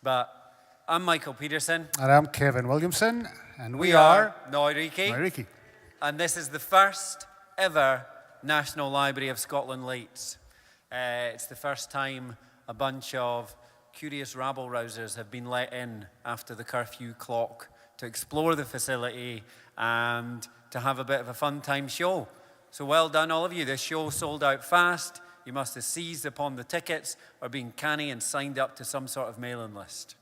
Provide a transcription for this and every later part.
But I'm Michael Peterson. And I'm Kevin Williamson. And We are Reekie. Reekie. And this is the first ever National Library of Scotland Lates. It's the first time a bunch of curious rabble-rousers have been let in after the curfew clock to explore the facility and to have a bit of a fun time show. So well done, all of you. This show sold out fast. You must have seized upon the tickets or been canny and signed up to some sort of mailing list.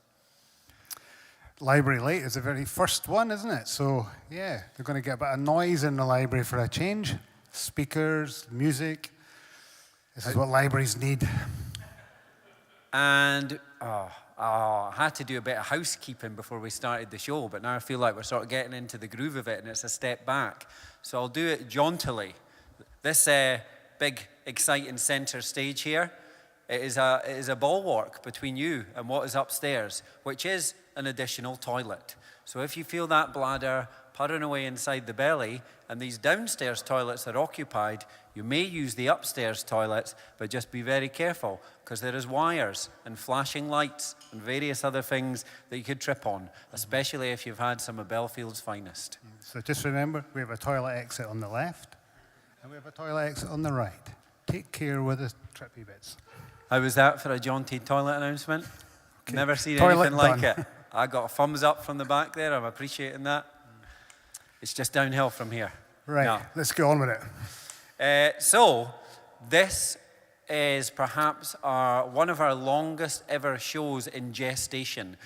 Library Late is the very first one, isn't it? So, yeah, they're going to get a bit of noise in the library for a change. Speakers, music. This is what libraries need. And I had to do a bit of housekeeping before we started the show, but now I feel like we're sort of getting into the groove of it and it's a step back. So I'll do it jauntily. This big, exciting center stage here, it is a bulwark between you and what is upstairs, which is an additional toilet. So if you feel that bladder purring away inside the belly and these downstairs toilets are occupied, you may use the upstairs toilets, but just be very careful because there is wires and flashing lights and various other things that you could trip on, especially if you've had some of Belfield's finest. So just remember, we have a toilet exit on the left and we have a toilet exit on the right. Take care with the trippy bits. How was that for a jaunty toilet announcement? Okay. Never seen Toilet anything like done. it. I got a thumbs up from the back there. I'm appreciating that. It's just downhill from here. Right, No. Let's get on with it. So this is perhaps one of our longest ever shows in gestation.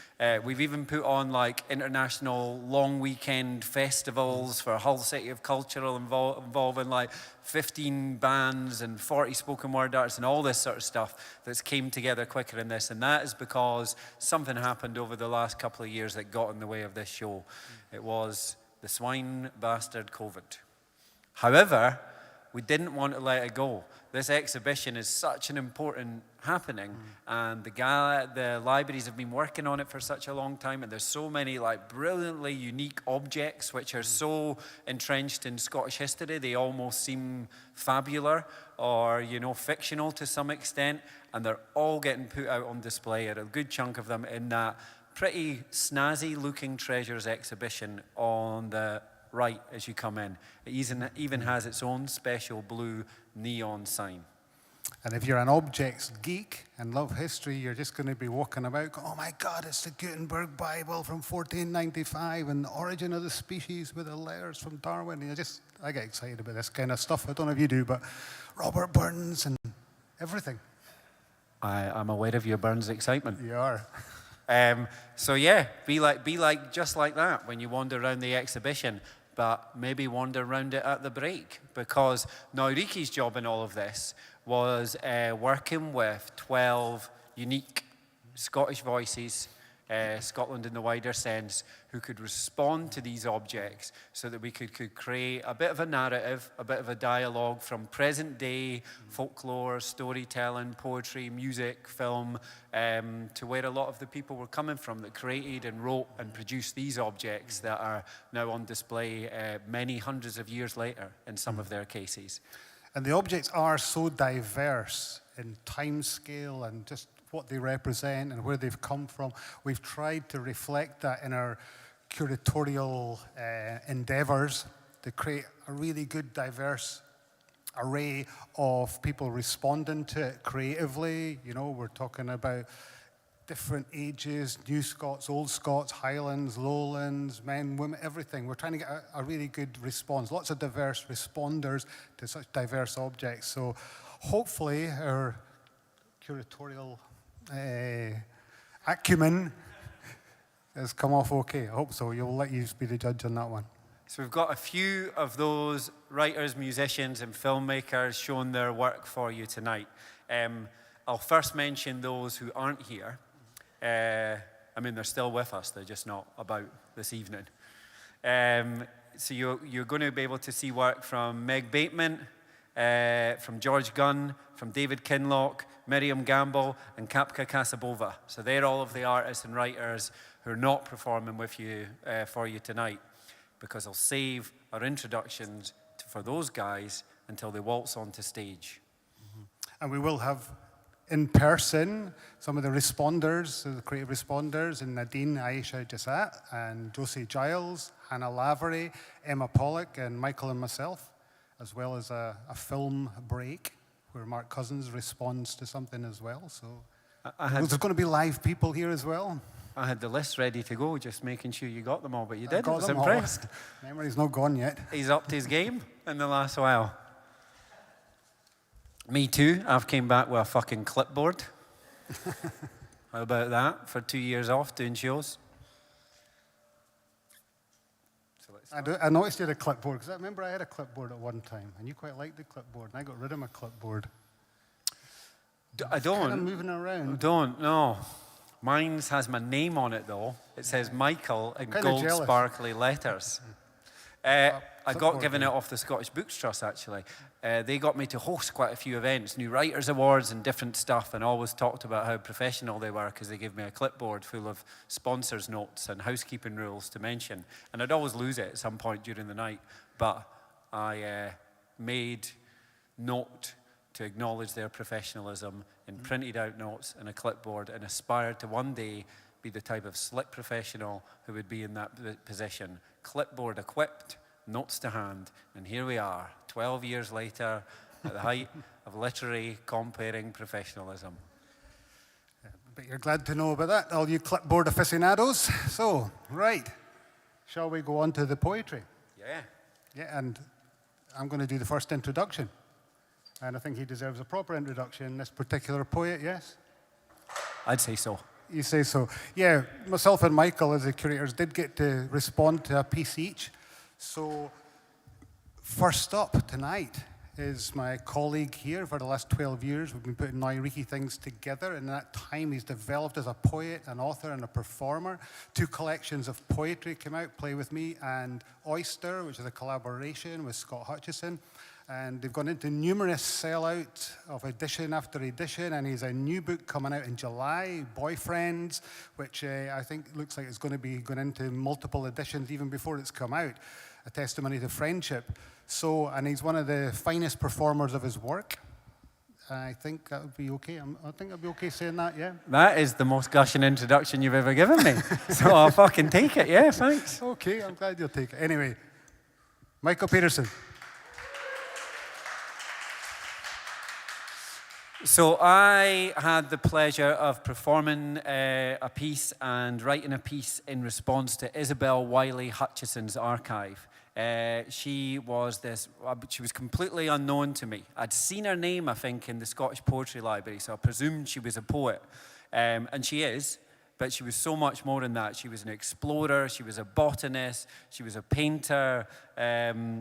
We've even put on like international long weekend festivals for Hull City of Cultural involving like 15 bands and 40 spoken word artists and all this sort of stuff that's came together quicker in this. And that is because something happened over the last couple of years that got in the way of this show. It was the swine bastard COVID. However, we didn't want to let it go. This exhibition is such an important happening, and the libraries have been working on it for such a long time, and there's so many like brilliantly unique objects which are so entrenched in Scottish history, they almost seem fabular or, fictional to some extent, and they're all getting put out on display, a good chunk of them in that pretty snazzy looking treasures exhibition on the right as you come in. It even has its own special blue neon sign. And if you're an objects geek and love history, you're just going to be walking about, oh my God, it's the Gutenberg Bible from 1495 and the origin of the species with the letters from Darwin. And I get excited about this kind of stuff. I don't know if you do, but Robert Burns and everything. I'm aware of your Burns excitement. You are. So yeah, be like just like that when you wander around the exhibition, but maybe wander around it at the break, because now Reekie's job in all of this was working with 12 unique Scottish voices, Scotland in the wider sense, who could respond to these objects so that we could create a bit of a narrative, a bit of a dialogue from present day folklore, storytelling, poetry, music, film, to where a lot of the people were coming from that created and wrote and produced these objects that are now on display many hundreds of years later in some of their cases. And the objects are so diverse in time scale and just what they represent and where they've come from. We've tried to reflect that in our curatorial endeavors to create a really good, diverse array of people responding to it creatively. We're talking about different ages, New Scots, Old Scots, Highlands, Lowlands, men, women, everything. We're trying to get a really good response. Lots of diverse responders to such diverse objects. So hopefully our curatorial acumen has come off okay. I hope so. You'll let you be the judge on that one. So we've got a few of those writers, musicians, and filmmakers showing their work for you tonight. I'll first mention those who aren't here. They're still with us. They're just not about this evening. So you're going to be able to see work from Meg Bateman, from George Gunn, from David Kinloch, Miriam Gamble, and Kapka Kasabova. So they're all of the artists and writers who are not performing with you for you tonight, because I'll save our introductions for those guys until they waltz onto stage. And we will have in person, some of the responders, the creative responders, and Nadine Aisha Jassat, and Josie Giles, Hannah Lavery, Emma Pollock, and Michael and myself, as well as a film break where Mark Cousins responds to something as well. So there's going to be live people here as well. I had the list ready to go, just making sure you got them all, but you did. I was impressed. Memory's not gone yet. He's upped his game in the last while. Me too. I've came back with a fucking clipboard. How about that? For 2 years off doing shows. So I noticed you had a clipboard, because I remember I had a clipboard at one time, and you quite liked the clipboard, and I got rid of my clipboard. I don't. Kind of moving around. Don't, no. Mine's has my name on it, though. It says Michael in gold sparkly letters. I got given it off the Scottish Books Trust, actually. They got me to host quite a few events, New Writers Awards and different stuff, and always talked about how professional they were because they gave me a clipboard full of sponsors' notes and housekeeping rules to mention. And I'd always lose it at some point during the night, but I made note to acknowledge their professionalism in printed out notes and a clipboard, and aspired to one day be the type of slick professional who would be in that position. Clipboard equipped, notes to hand, and here we are, 12 years later, at the height of literary comparing professionalism. But you're glad to know about that, all you clipboard aficionados. So, right, shall we go on to the poetry? Yeah. Yeah, and I'm going to do the first introduction. And I think he deserves a proper introduction, this particular poet, yes? I'd say so. You say so. Yeah, myself and Michael, as the curators, did get to respond to a piece each. So, first up tonight is my colleague here. For the last 12 years, we've been putting Reekie things together. And in that time, he's developed as a poet, an author, and a performer. 2 collections of poetry came out, Play With Me and Oyster, which is a collaboration with Scott Hutchison. And they've gone into numerous sellout of edition after edition, and he's a new book coming out in July, Boyfriends, which I think looks like it's going to be going into multiple editions even before it's come out, a testimony to friendship. So, and he's one of the finest performers of his work. I think that would be okay. I think I'd be okay saying that, yeah? That is the most gushing introduction you've ever given me. So I'll fucking take it, yeah, thanks. Okay, I'm glad you'll take it. Anyway, Michael Peterson. So I had the pleasure of performing a piece and writing a piece in response to Isabel Wiley Hutchison's archive. She was completely unknown to me. I'd seen her name, I think, in the Scottish Poetry Library, so I presumed she was a poet. And she is, but she was so much more than that. She was an explorer, she was a botanist, she was a painter.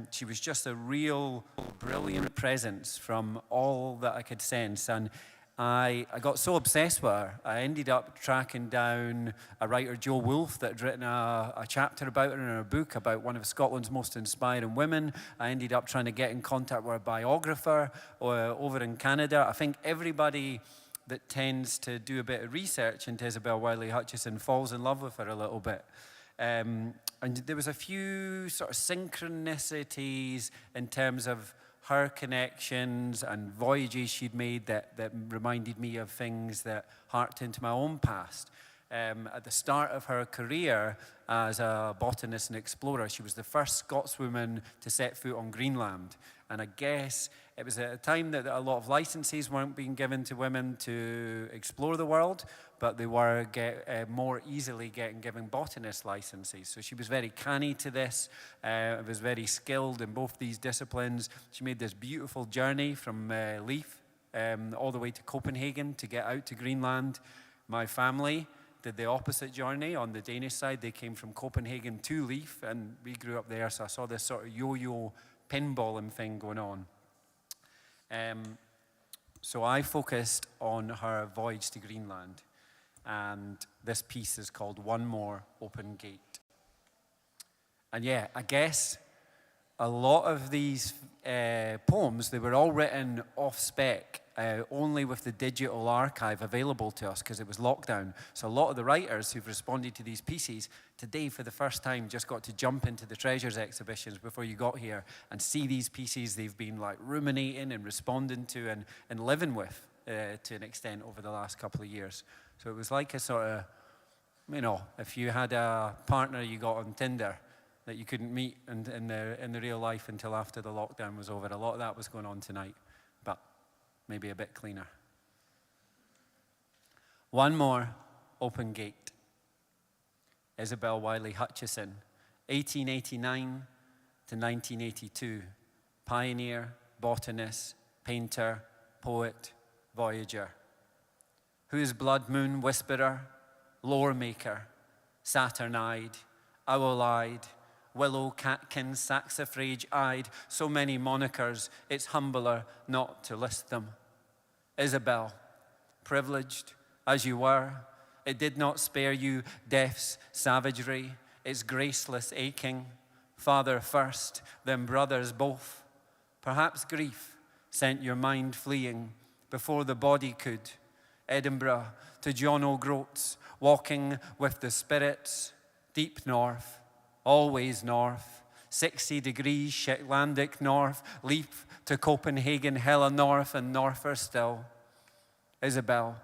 She was just a real brilliant presence from all that I could sense. And I got so obsessed with her, I ended up tracking down a writer, Joe Wolfe, that had written a chapter about her in her book about one of Scotland's most inspiring women. I ended up trying to get in contact with a biographer over in Canada. I think everybody that tends to do a bit of research into Isabel Wiley Hutchison falls in love with her a little bit. And there was a few sort of synchronicities in terms of her connections and voyages she'd made that reminded me of things that harked into my own past. At the start of her career as a botanist and explorer, she was the first Scotswoman to set foot on Greenland. And I guess it was at a time that a lot of licenses weren't being given to women to explore the world, but they were more easily getting given botanist licenses. So she was very canny to this, was very skilled in both these disciplines. She made this beautiful journey from Leith all the way to Copenhagen to get out to Greenland. My family did the opposite journey on the Danish side. They came from Copenhagen to Leith, and we grew up there, so I saw this sort of yo-yo pinballing thing going on. So I focused on her voyage to Greenland, and this piece is called One More Open Gate. And yeah, I guess a lot of these poems, they were all written off-spec, only with the digital archive available to us because it was lockdown. So a lot of the writers who've responded to these pieces today for the first time just got to jump into the Treasures exhibitions before you got here and see these pieces they've been like ruminating and responding to and living with to an extent over the last couple of years. So it was like a sort of, if you had a partner you got on Tinder that you couldn't meet in the real life until after the lockdown was over. A lot of that was going on tonight, but maybe a bit cleaner. One more open gate. Isabel Wiley Hutchison, 1889 to 1982, pioneer, botanist, painter, poet, voyager. Whose blood moon whisperer, lore maker, Saturn-eyed, owl-eyed, willow catkin, saxifrage-eyed, so many monikers, it's humbler not to list them. Isabel, privileged as you were, it did not spare you death's savagery, its graceless aching, father first, then brothers both. Perhaps grief sent your mind fleeing before the body could. Edinburgh to John O'Groats, walking with the spirits, deep north, always north, 60 degrees Shetlandic north, leap to Copenhagen, hella north and norther still. Isabel,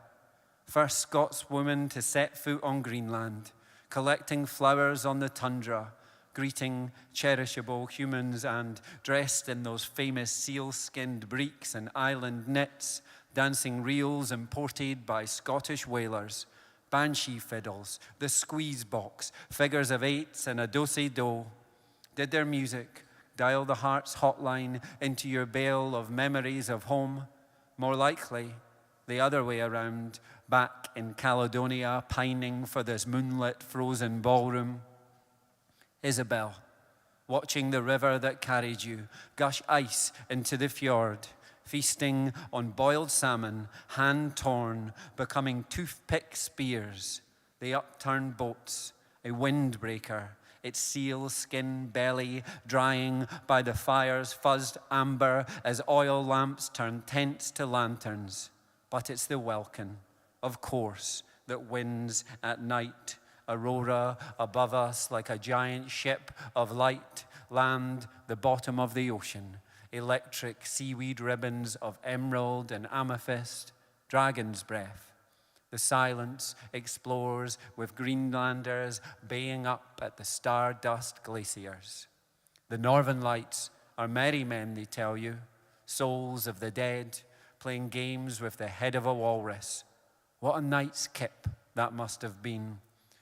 first Scotswoman to set foot on Greenland, collecting flowers on the tundra, greeting cherishable humans and dressed in those famous seal-skinned breeks and island knits, dancing reels imported by Scottish whalers, banshee fiddles, the squeeze box, figures of eights and a do-si-do. Did their music dial the heart's hotline into your bale of memories of home? More likely, the other way around, back in Caledonia, pining for this moonlit frozen ballroom. Isabel, watching the river that carried you gush ice into the fjord, feasting on boiled salmon, hand-torn, becoming toothpick spears, the upturned boats, a windbreaker, its seal skin belly drying by the fire's fuzzed amber as oil lamps turn tents to lanterns. But it's the welkin, of course, that wins at night. Aurora above us like a giant ship of light, land, the bottom of the ocean. Electric seaweed ribbons of emerald and amethyst, dragon's breath. The silence explores with Greenlanders baying up at the stardust glaciers. The northern lights are merry men, they tell you, souls of the dead, playing games with the head of a walrus. What a night's kip that must have been.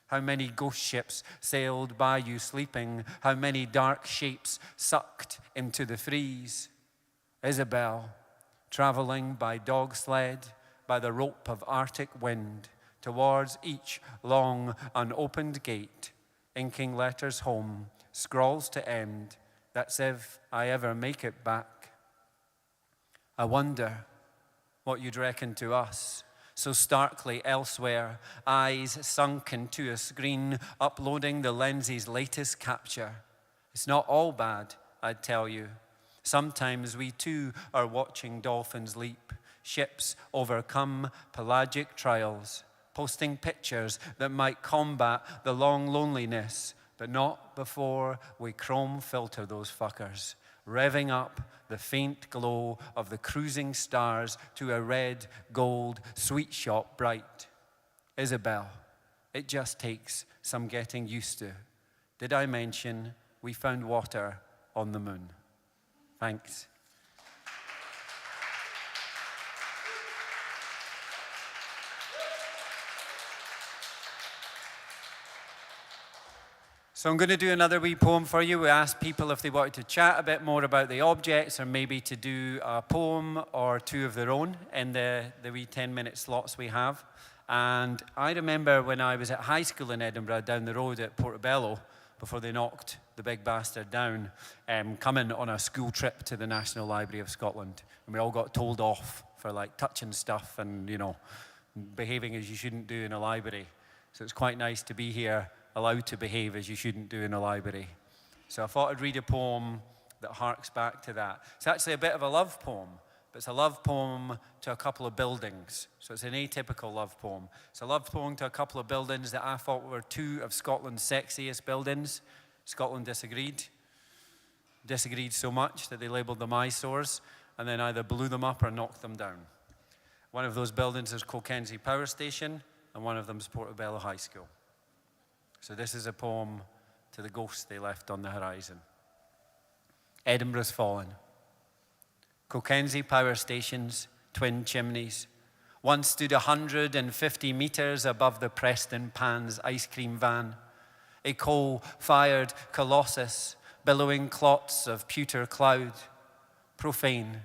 How many ghost ships sailed by you sleeping, how many dark shapes sucked into the freeze. Isabel, traveling by dog sled, by the rope of Arctic wind, towards each long unopened gate, inking letters home, scrawls to end, that's if I ever make it back. I wonder what you'd reckon to us, so starkly elsewhere, eyes sunk into a screen, uploading the lens's latest capture. It's not all bad, I'd tell you. Sometimes we too are watching dolphins leap, ships overcome pelagic trials, posting pictures that might combat the long loneliness, but not before we chrome filter those fuckers, revving up the faint glow of the cruising stars to a red, gold, sweet shop bright. Isabel, it just takes some getting used to. Did I mention we found water on the moon? Thanks. So I'm going to do another wee poem for you. We asked people if they wanted to chat a bit more about the objects or maybe to do a poem or two of their own in the wee 10-minute slots we have. And I remember when I was at high school in Edinburgh, down the road at Portobello, before they knocked the big bastard down, coming on a school trip to the National Library of Scotland. And we all got told off for like touching stuff and, behaving as you shouldn't do in a library. So it's quite nice to be here, allowed to behave as you shouldn't do in a library. So I thought I'd read a poem that harks back to that. It's actually a bit of a love poem, but it's a love poem to a couple of buildings. So it's an atypical love poem. It's a love poem to a couple of buildings that I thought were two of Scotland's sexiest buildings. Scotland disagreed so much that they labelled them eyesores, and then either blew them up or knocked them down. One of those buildings is Kilkenzie Power Station, and one of them is Portobello High School. So this is a poem to the ghosts they left on the horizon. Edinburgh's fallen. Kilkenzie Power Station's twin chimneys once stood 150 metres above the Preston Pans ice cream van, a coal-fired colossus billowing clots of pewter cloud. Profane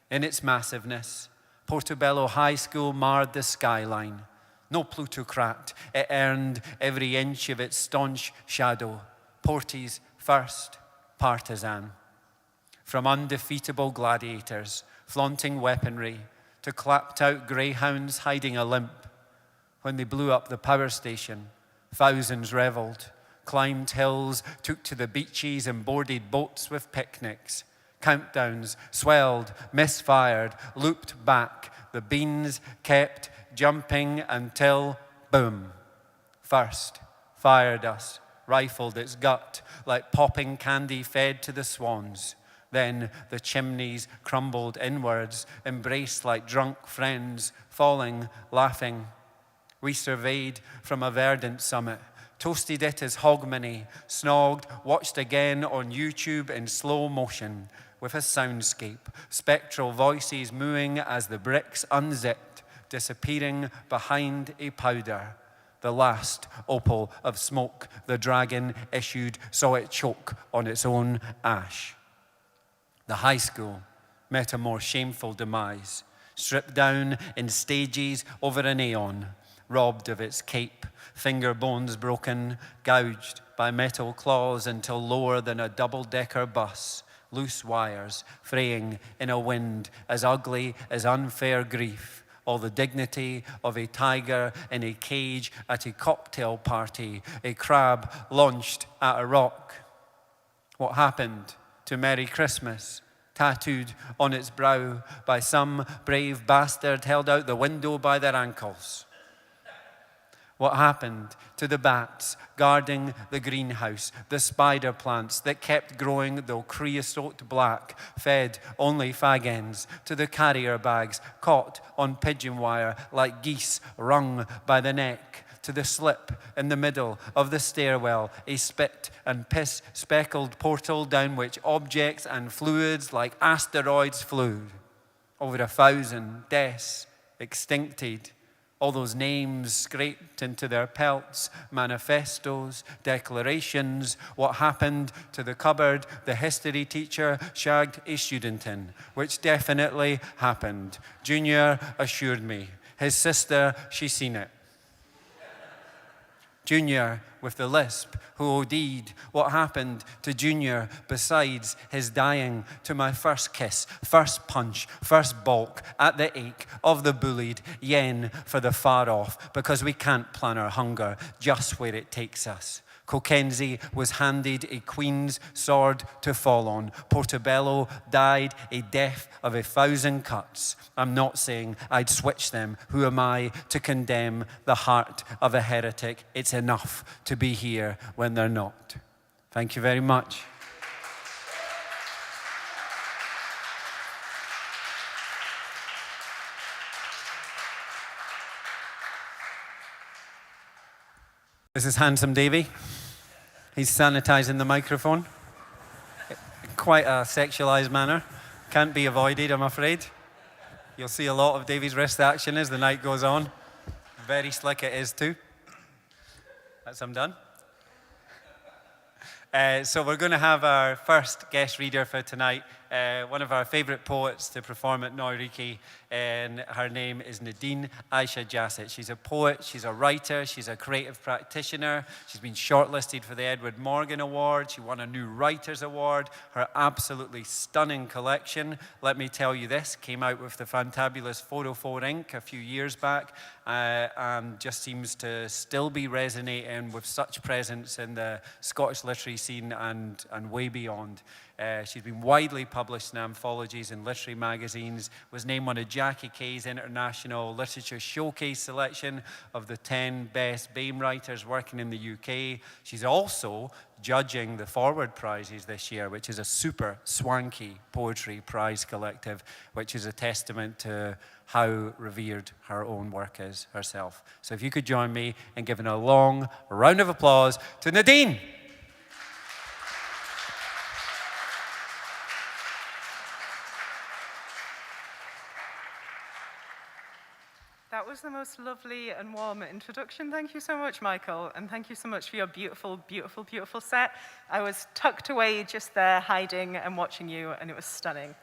in its massiveness, Portobello High School marred the skyline. No plutocrat, it earned every inch of its staunch shadow. Porty's first partisan. From undefeatable gladiators, flaunting weaponry, to clapped-out greyhounds hiding a limp. When they blew up the power station, thousands revelled, climbed hills, took to the beaches and boarded boats with picnics. Countdowns swelled, misfired, looped back. The beans kept jumping until, boom, first fired us, rifled its gut like popping candy fed to the swans. Then the chimneys crumbled inwards, embraced like drunk friends, falling, laughing. We surveyed from a verdant summit, toasted it as hogmanay, snogged, watched again on YouTube in slow motion, with a soundscape, spectral voices mooing as the bricks unzipped, disappearing behind a powder. The last opal of smoke the dragon issued saw it choke on its own ash. The high school met a more shameful demise, stripped down in stages over an aeon, robbed of its cape, finger bones broken, gouged by metal claws until lower than a double-decker bus, loose wires fraying in a wind as ugly as unfair grief, all the dignity of a tiger in a cage at a cocktail party, a crab launched at a rock. What happened to Merry Christmas, tattooed on its brow by some brave bastard held out the window by their ankles? What happened to the bats guarding the greenhouse, the spider plants that kept growing though creosote black, fed only fag ends, to the carrier bags caught on pigeon wire like geese wrung by the neck, to the slip in the middle of the stairwell, a spit and piss speckled portal down which objects and fluids like asteroids flew. Over 1,000 deaths extincted. All those names scraped into their pelts, manifestos, declarations, what happened to the cupboard the history teacher shagged a student in, which definitely happened. Junior assured me. His sister, she seen it. Junior with the lisp, who OD'd. What happened to Junior besides his dying? To my first kiss, first punch, first balk at the ache of the bullied, yen for the far off, because we can't plan our hunger just where it takes us. Kilkenzie was handed a queen's sword to fall on. Portobello died a death of 1,000 cuts. I'm not saying I'd switch them. Who am I to condemn the heart of a heretic? It's enough to be here when they're not. Thank you very much. This is Handsome Davy. He's sanitizing the microphone in quite a sexualized manner. Can't be avoided, I'm afraid. You'll see a lot of Davy's wrist action as the night goes on. Very slick it is too. That's I'm done. So we're going to have our first guest reader for tonight, one of our favourite poets to perform at Reekie, and her name is Nadine Aisha Jassat. She's a poet, she's a writer, she's a creative practitioner. She's been shortlisted for the Edward Morgan Award. She won a New Writers Award. Her absolutely stunning collection, let me tell you this, came out with the fantabulous 404 Inc. a few years back, and just seems to still be resonating with such presence in the Scottish literary scene and way beyond. She's been widely published in anthologies and literary magazines, was named one of Jackie Kay's International Literature Showcase selection of the 10 best BAME writers working in the UK. She's also judging the Forward Prizes this year, which is a super swanky poetry prize collective, which is a testament to how revered her own work is herself. So if you could join me in giving a long round of applause to Nadine. That was the most lovely and warm introduction. Thank you so much, Michael. And thank you so much for your beautiful, beautiful, beautiful set. I was tucked away just there, hiding and watching you, and it was stunning.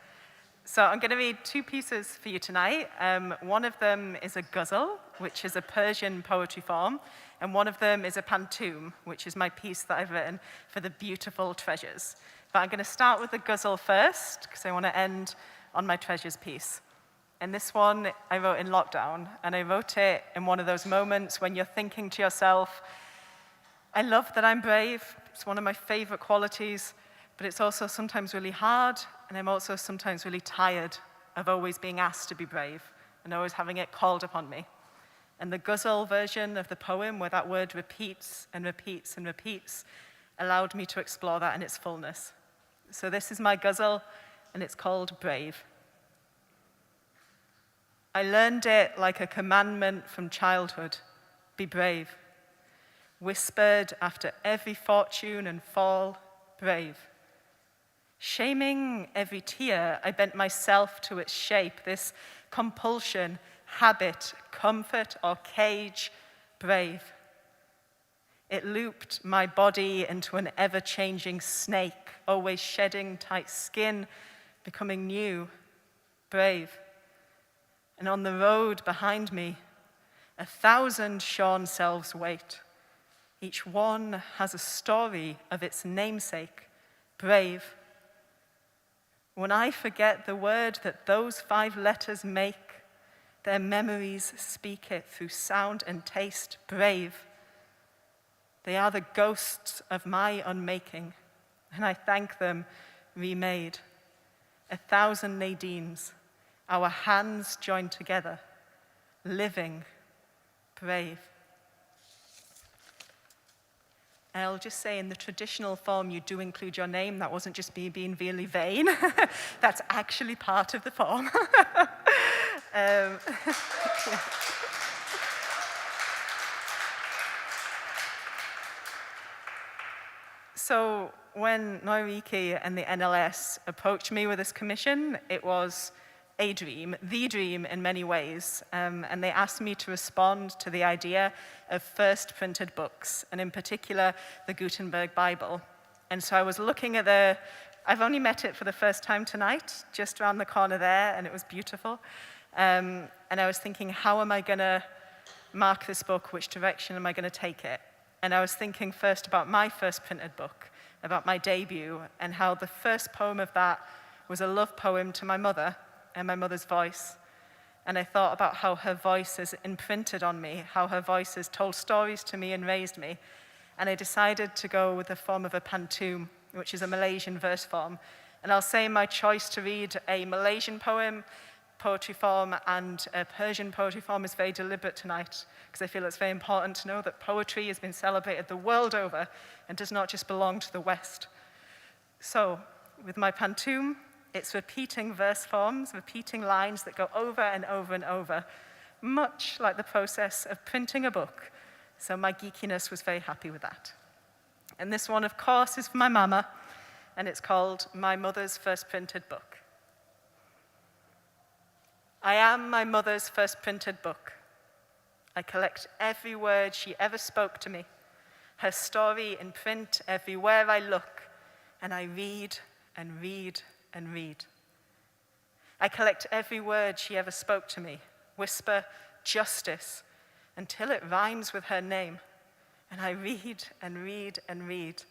So I'm going to read two pieces for you tonight. One of them is a ghazal, which is a Persian poetry form, and one of them is a pantoum, which is my piece that I've written for the beautiful treasures. But I'm going to start with the ghazal first, because I want to end on my treasures piece. And this one I wrote in lockdown, and I wrote it in one of those moments when you're thinking to yourself, I love that I'm brave, it's one of my favorite qualities, but it's also sometimes really hard, and I'm also sometimes really tired of always being asked to be brave, and always having it called upon me. And the ghazal version of the poem, where that word repeats and repeats and repeats, allowed me to explore that in its fullness. So this is my ghazal, and it's called Brave. I learned it like a commandment from childhood, be brave. Whispered after every fortune and fall, brave. Shaming every tear, I bent myself to its shape, this compulsion, habit, comfort, or cage, brave. It looped my body into an ever-changing snake, always shedding tight skin, becoming new, brave. And on the road behind me, 1,000 shorn selves wait. Each one has a story of its namesake, brave. When I forget the word that those 5 letters make, their memories speak it through sound and taste, brave. They are the ghosts of my unmaking, and I thank them remade. 1,000 Nadines, our hands joined together, living, brave. And I'll just say, in the traditional form, you do include your name. That wasn't just me being really vain. That's actually part of the form. So when Reekie and the NLS approached me with this commission, it was a dream, the dream in many ways, and they asked me to respond to the idea of first printed books, and in particular, the Gutenberg Bible. And so I was looking at I've only met it for the first time tonight, just around the corner there, and it was beautiful. And I was thinking, how am I going to mark this book? Which direction am I going to take it? And I was thinking first about my first printed book, about my debut, and how the first poem of that was a love poem to my mother, and my mother's voice. And I thought about how her voice has imprinted on me, how her voice has told stories to me and raised me. And I decided to go with the form of a pantoum, which is a Malaysian verse form. And I'll say my choice to read a Malaysian poetry form, and a Persian poetry form is very deliberate tonight, because I feel it's very important to know that poetry has been celebrated the world over and does not just belong to the West. So, with my pantoum, it's repeating verse forms, repeating lines that go over and over and over, much like the process of printing a book. So my geekiness was very happy with that. And this one, of course, is for my mama, and it's called My Mother's First Printed Book. I am my mother's first printed book. I collect every word she ever spoke to me, her story in print everywhere I look, and I read and read and read. I collect every word she ever spoke to me, whisper justice, until it rhymes with her name, and I read and read and read.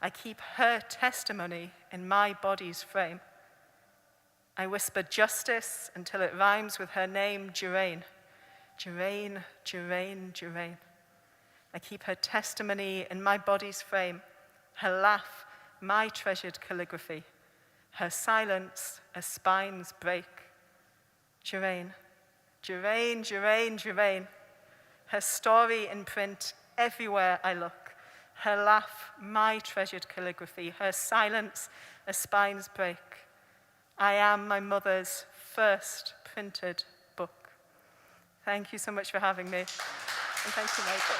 I keep her testimony in my body's frame. I whisper justice until it rhymes with her name, Jurain. Jurain, Jurain, Jurain. I keep her testimony in my body's frame, her laugh, my treasured calligraphy, her silence, as spines break. Jurain, Jurain, Jurain, Jurain. Her story in print everywhere I look, her laugh, my treasured calligraphy, her silence, as spines break. I am my mother's first printed book. Thank you so much for having me. And thank you, Michael.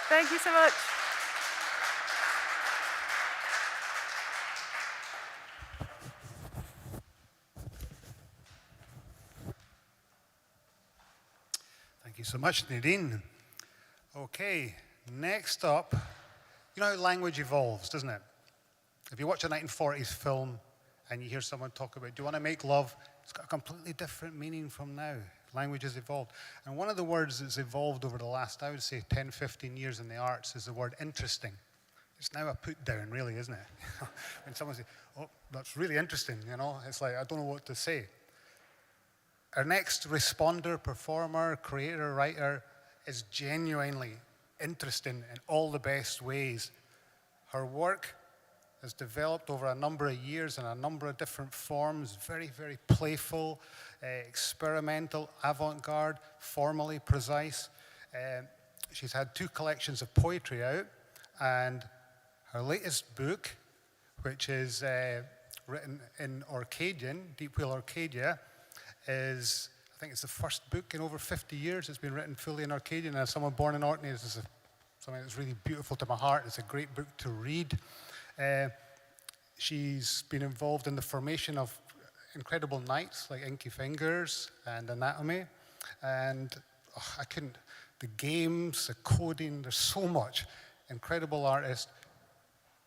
Thank you so much. Thank you so much, Nadine. Okay, next up, you know how language evolves, doesn't it? If you watch a 1940s film and you hear someone talk about, do you want to make love? It's got a completely different meaning from now. Language has evolved. And one of the words that's evolved over the last, I would say, 10, 15 years in the arts is the word interesting. It's now a put down, really, isn't it? When someone says, oh, that's really interesting, you know, it's like, I don't know what to say. Our next responder, performer, creator, writer is genuinely interesting in all the best ways. Her work has developed over a number of years in a number of different forms, very, very playful, experimental, avant-garde, formally precise. She's had 2 collections of poetry out, and her latest book, which is written in Orcadian, Deep Wheel Orcadia, is, I think it's the first book in over 50 years it's been written fully in Orcadian. And as someone born in Orkney, this is something that's really beautiful to my heart. It's a great book to read. She's been involved in the formation of incredible nights like Inky Fingers and Anatomy. And the games, the coding, there's so much. Incredible artist.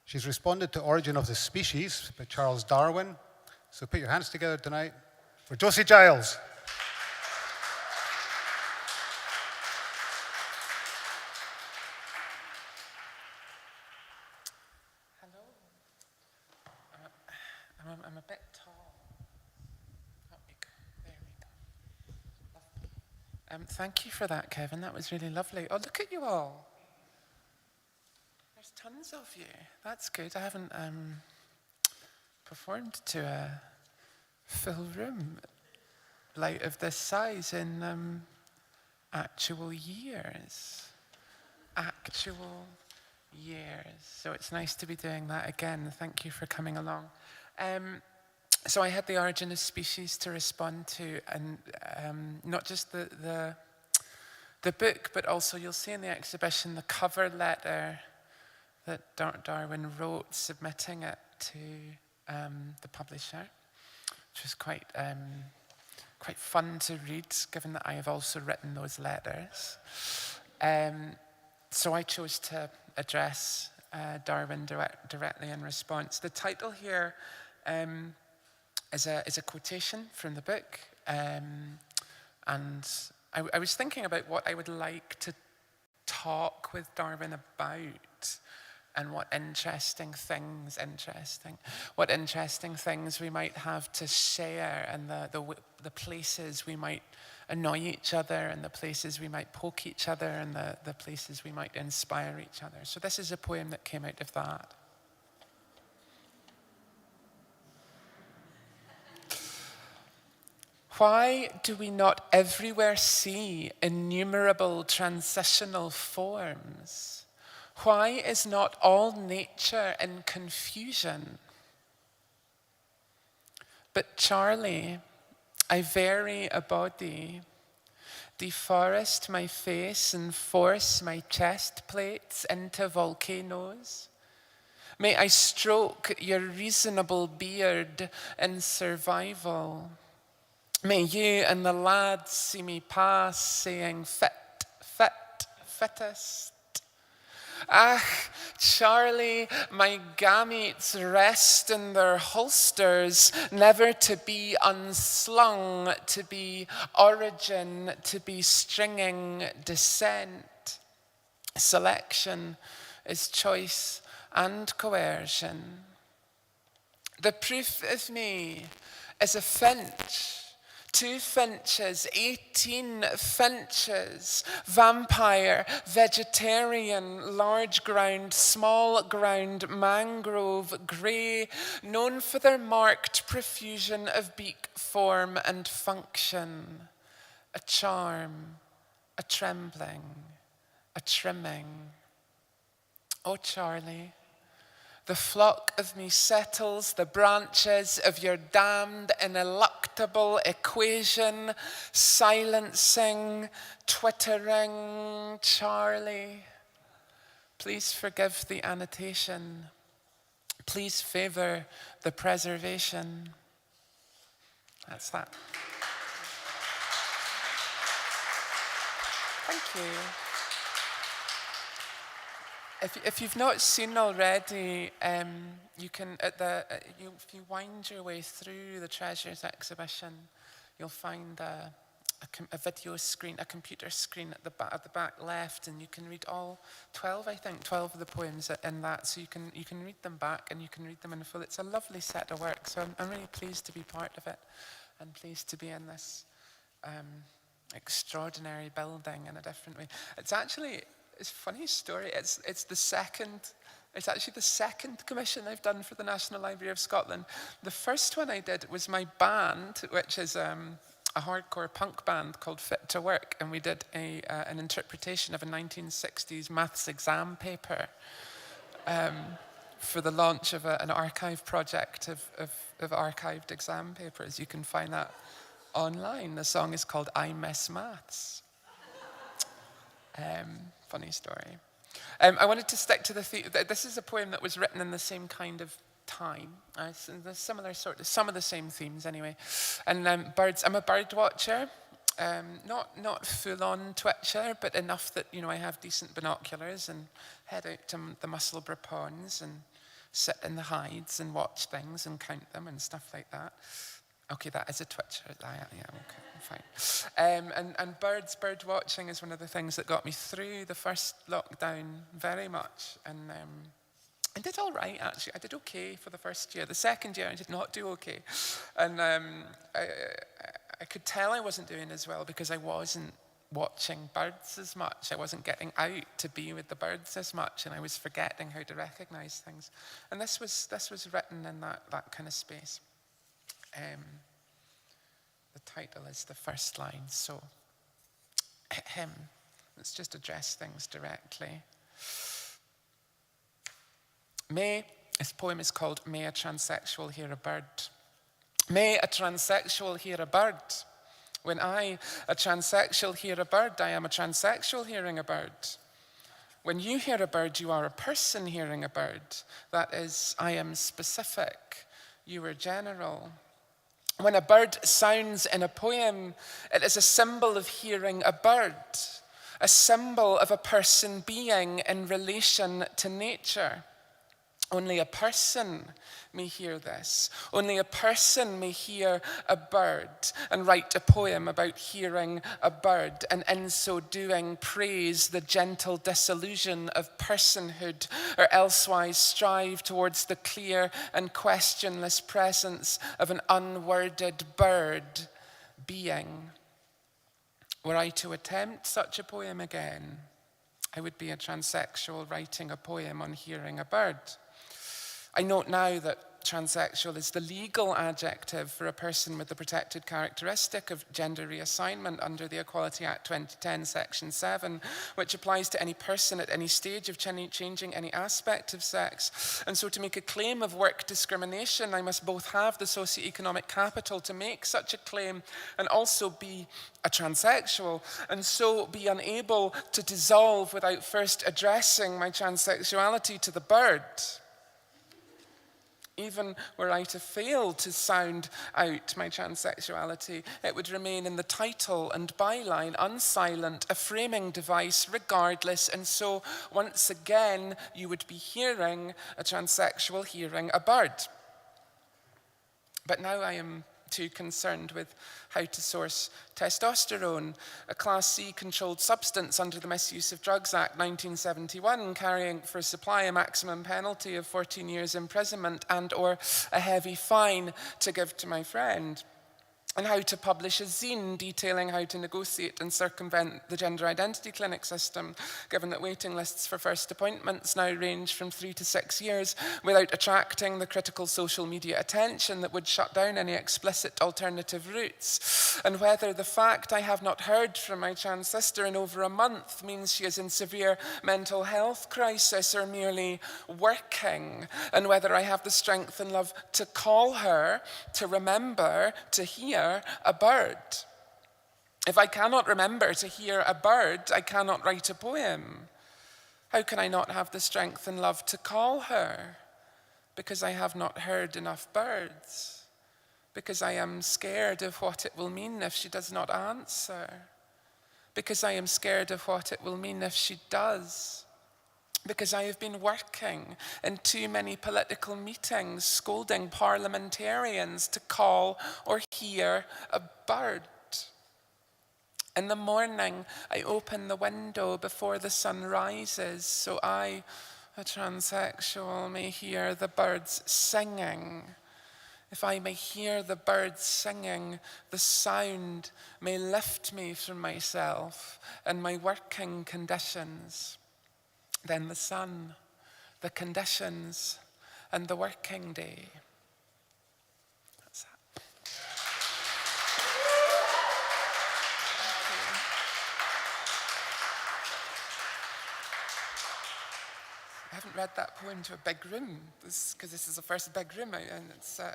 She's responded to Origin of the Species by Charles Darwin. So put your hands together tonight for Josie Giles. Hello. I'm a bit tall. There we go. Lovely. Thank you for that, Kevin. That was really lovely. Oh, look at you all. There's tons of you. That's good. I haven't performed to a full room like of this size in actual years. So it's nice to be doing that again. Thank you for coming along. So I had the Origin of Species to respond to, and not just the book, but also you'll see in the exhibition the cover letter that Darwin wrote, submitting it to the publisher, which was quite fun to read, given that I have also written those letters. So I chose to address Darwin directly in response. The title here is a quotation from the book, and I was thinking about what I would like to talk with Darwin about, and what interesting things we might have to share, and the places we might annoy each other, and the places we might poke each other, and the places we might inspire each other. So this is a poem that came out of that. Why do we not everywhere see innumerable transitional forms? Why is not all nature in confusion? But Charlie, I vary a body, deforest my face and force my chest plates into volcanoes. May I stroke your reasonable beard in survival. May you and the lads see me pass saying fittest. Ah, Charlie, my gametes rest in their holsters, never to be unslung, to be origin, to be stringing descent. Selection is choice and coercion. The proof of me is a finch. 2 finches, 18 finches, vampire, vegetarian, large ground, small ground, mangrove, grey, known for their marked profusion of beak form and function, a charm, a trembling, a trimming. Oh, Charlie, The flock of me settles the branches of your damned ineluctable equation, silencing, twittering Charlie. Please forgive the annotation. Please favor the preservation. That's that. Thank you. If you've not seen already, you can if you wind your way through the Treasures exhibition, you'll find a video screen, a computer screen at the back left, and you can read all 12 of the poems in that. So you can read them back and you can read them in full. It's a lovely set of work. So I'm really pleased to be part of it, and pleased to be in this extraordinary building in a different way. It's a funny story. It's actually the second commission I've done for the National Library of Scotland. The first one I did was my band, which is a hardcore punk band called Fit to Work, and we did an interpretation of a 1960s maths exam paper for the launch of an archive project of archived exam papers. You can find that online. The song is called I Miss Maths. Funny story. I wanted to stick to the theme. This is a poem that was written in the same kind of time. There's some of the same themes anyway. And birds. I'm a bird watcher. Not full-on twitcher, but enough that I have decent binoculars and head out to the Musselburgh ponds and sit in the hides and watch things and count them and stuff like that. Okay, that is a twitcher. Yeah, okay, fine. And bird watching is one of the things that got me through the first lockdown very much. And I did all right, actually. I did okay for the first year. The second year, I did not do okay. And I could tell I wasn't doing as well because I wasn't watching birds as much. I wasn't getting out to be with the birds as much, and I was forgetting how to recognize things. And this was written in that kind of space. The title is the first line, so let's just address things directly. This poem is called May a Transsexual Hear a Bird. May a transsexual hear a bird. When I, a transsexual, hear a bird, I am a transsexual hearing a bird. When you hear a bird, you are a person hearing a bird. That is, I am specific, you are general. When a bird sounds in a poem, it is a symbol of hearing a bird, a symbol of a person being in relation to nature. Only a person may hear this. Only a person may hear a bird and write a poem about hearing a bird, and in so doing praise the gentle disillusion of personhood, or elsewise strive towards the clear and questionless presence of an unworded bird being. Were I to attempt such a poem again, I would be a transsexual writing a poem on hearing a bird. I note now that transsexual is the legal adjective for a person with the protected characteristic of gender reassignment under the Equality Act 2010, Section 7, which applies to any person at any stage of changing any aspect of sex. And so to make a claim of work discrimination, I must both have the socioeconomic capital to make such a claim and also be a transsexual, and so be unable to dissolve without first addressing my transsexuality to the bird. Even were I to fail to sound out my transsexuality, it would remain in the title and byline, unsilent, a framing device regardless, and so once again you would be hearing a transsexual hearing a bird. But now I am too concerned with how to source testosterone, a Class C controlled substance under the Misuse of Drugs Act 1971, carrying for supply a maximum penalty of 14 years imprisonment and or a heavy fine to give to my friend. and how to publish a zine detailing how to negotiate and circumvent the gender identity clinic system, given that waiting lists for first appointments now range from 3 to 6 years, without attracting the critical social media attention that would shut down any explicit alternative routes, and whether the fact I have not heard from my trans sister in over a month means she is in severe mental health crisis or merely working, and whether I have the strength and love to call her, to remember, to hear a bird. If I cannot remember to hear a bird, I cannot write a poem. How can I not have the strength and love to call her? Because I have not heard enough birds. Because I am scared of what it will mean if she does not answer. Because I am scared of what it will mean if she does. Because I have been working in too many political meetings, scolding parliamentarians to call or hear a bird. In the morning, I open the window before the sun rises, so I, a transsexual, may hear the birds singing. If I may hear the birds singing, the sound may lift me from myself and my working conditions. Then the sun, the conditions, and the working day. That's that. I haven't read that poem to a big room, because this is the first big room, and it's a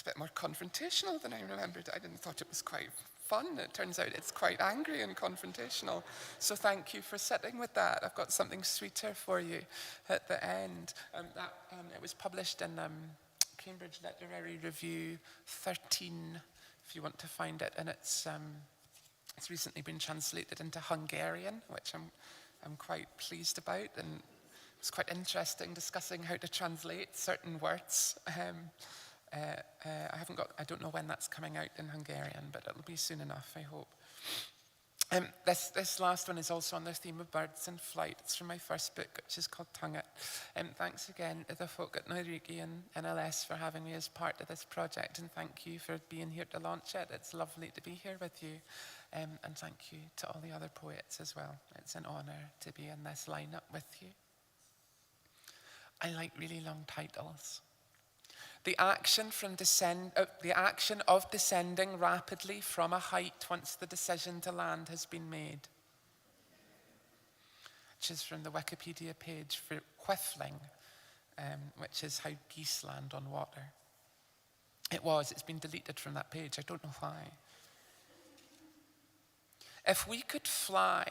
bit more confrontational than I remembered. I didn't thought it was quite fun. It turns out it's quite angry and confrontational. So thank you for sitting with that. I've got something sweeter for you at the end. It was published in Cambridge Literary Review 13, if you want to find it, and it's recently been translated into Hungarian, which I'm quite pleased about, and it's quite interesting discussing how to translate certain words. I don't know when that's coming out in Hungarian, but it'll be soon enough, I hope. This last one is also on the theme of birds in flight. It's from my first book, which is called Tongue It. Thanks again to the folk at Reekie and NLS for having me as part of this project, and thank you for being here to launch it. It's lovely to be here with you, and thank you to all the other poets as well. It's an honour to be in this lineup with you. I like really long titles. The action of descending rapidly from a height once the decision to land has been made. Which is from the Wikipedia page for whiffling, which is how geese land on water. It's been deleted from that page. I don't know why. If we could fly,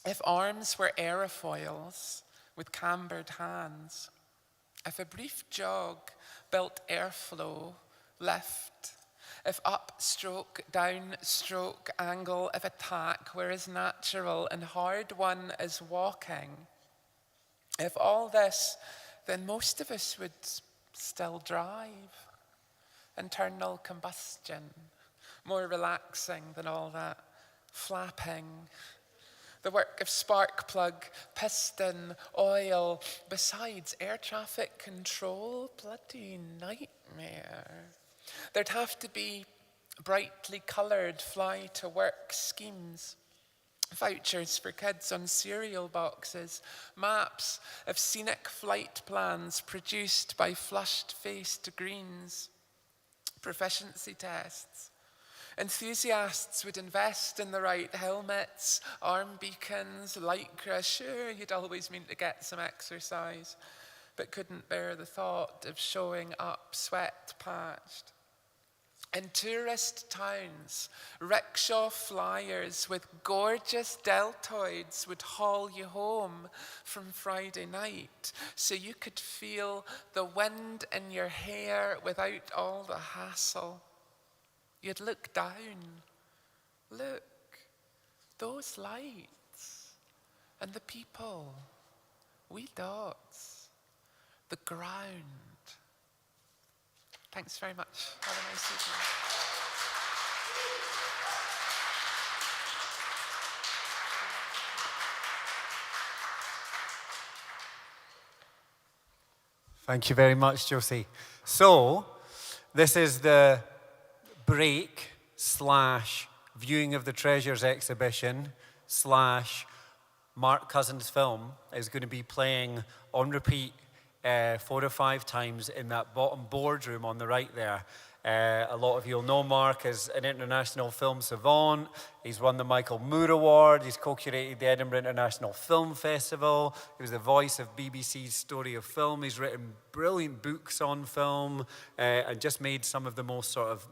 if arms were aerofoils with cambered hands, if a brief jog built airflow, lift, if upstroke, downstroke, angle of attack were as natural and hard won as walking, if all this, then most of us would still drive. Internal combustion, more relaxing than all that flapping. The work of spark plug, piston, oil, besides air traffic control, bloody nightmare. There'd have to be brightly coloured fly to work schemes, vouchers for kids on cereal boxes, maps of scenic flight plans produced by flushed-faced greens, proficiency tests. Enthusiasts would invest in the right helmets, arm beacons, lycra. Sure, you'd always mean to get some exercise, but couldn't bear the thought of showing up sweat-patched. In tourist towns, rickshaw flyers with gorgeous deltoids would haul you home from Friday night so you could feel the wind in your hair without all the hassle. You'd look down. Look, those lights and the people, wee dots, the ground. Thanks very much. Have a nice evening. Thank you very much, Josie. So, this is the break / viewing of the Treasures exhibition / Mark Cousins' film is going to be playing on repeat 4 or 5 times in that bottom boardroom on the right there. A lot of you will know Mark as an international film savant. He's won the Michael Moore Award. He's co-curated the Edinburgh International Film Festival. He was the voice of BBC's Story of Film. He's written brilliant books on film and just made some of the most sort of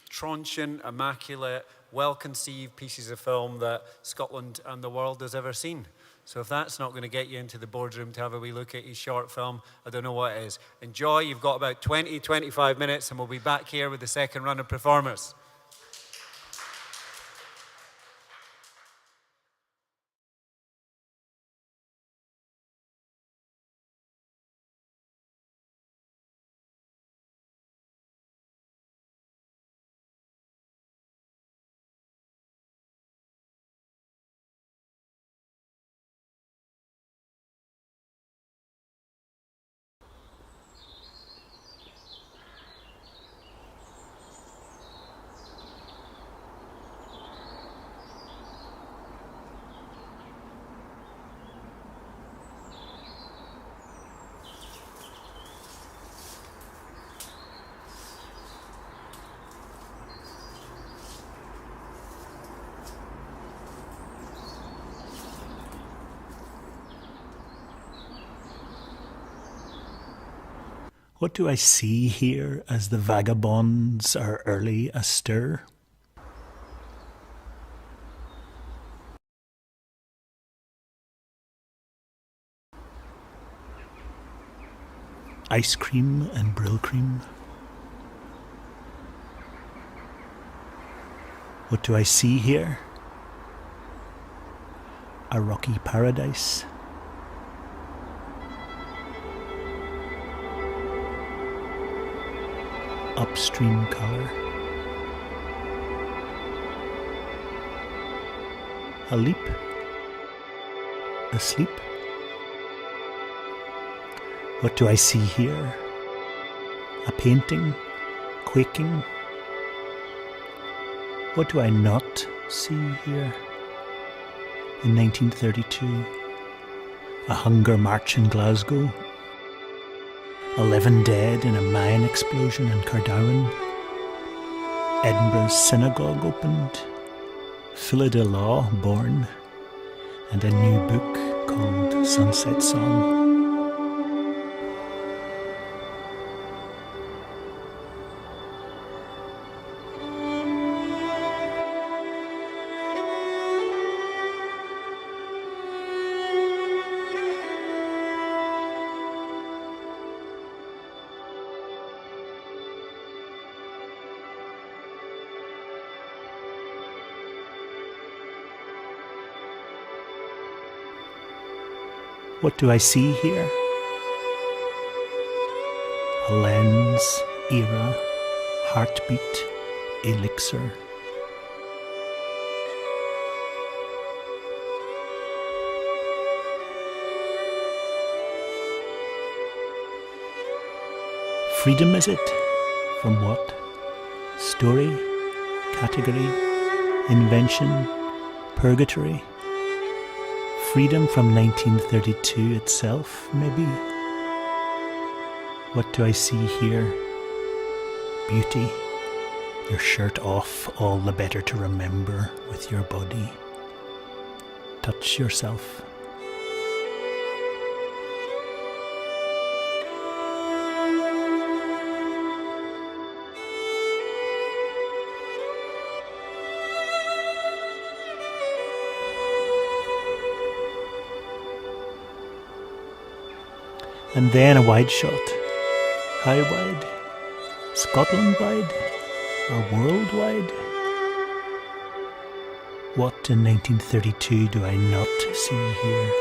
trenchant, immaculate, well-conceived pieces of film that Scotland and the world has ever seen. So if that's not going to get you into the boardroom to have a wee look at his short film, I don't know what is. Enjoy. You've got about 20, 25 minutes, and we'll be back here with the second run of performers. What do I see here as the vagabonds are early astir? Ice cream and brill cream. What do I see here? A rocky paradise. Upstream colour. A leap. Asleep. What do I see here? A painting, quaking. What do I not see here? In 1932, a hunger march in Glasgow. 11 dead in a mine explosion in Cardowan. Edinburgh's synagogue opened. Philida Law born. And a new book called Sunset Song. What do I see here? A lens, era, heartbeat, elixir. Freedom is it? From what? Story, category, invention, purgatory? Freedom from 1932 itself, maybe? What do I see here? Beauty. Your shirt off, all the better to remember with your body. Touch yourself. And then a wide shot. How wide? Scotland wide? Or worldwide? What in 1932 do I not see here?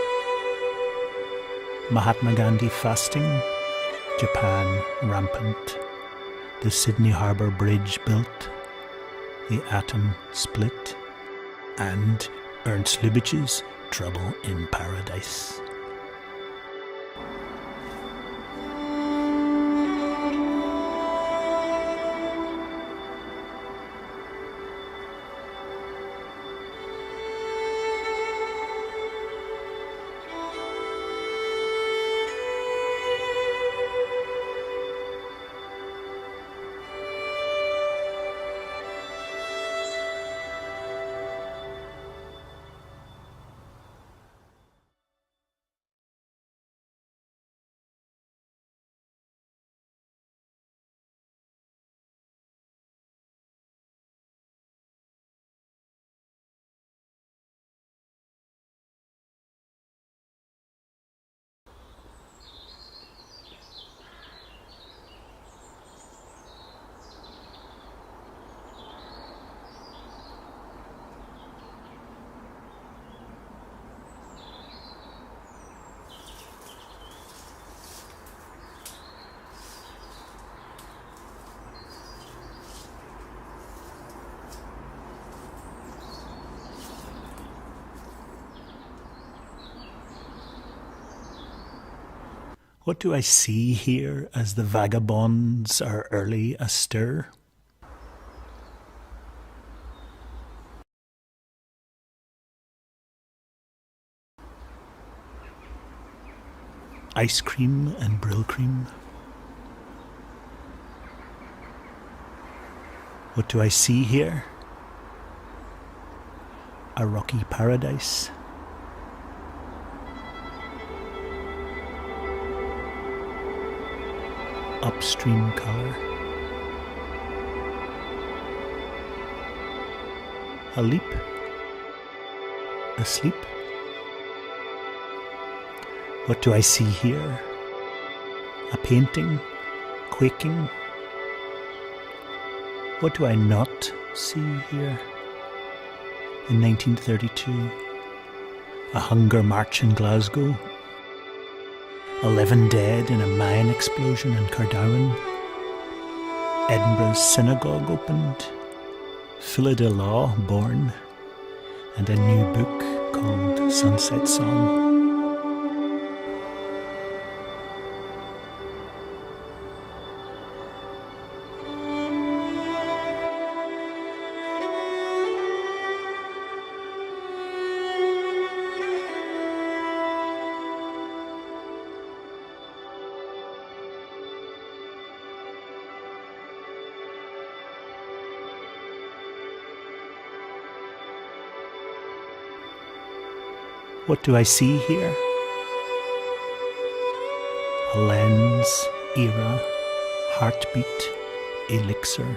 Mahatma Gandhi fasting, Japan rampant, the Sydney Harbour Bridge built, the atom split, and Ernst Lubitsch's Trouble in Paradise. What do I see here as the vagabonds are early astir? Ice cream and brill cream. What do I see here? A rocky paradise. Upstream colour. A leap. Asleep. What do I see here? A painting, quaking. What do I not see here? In 1932, a hunger march in Glasgow. 11 dead in a mine explosion in Cardarwin. Edinburgh's synagogue opened. Philida Law born. And a new book called Sunset Song. What do I see here? A lens, era, heartbeat, elixir.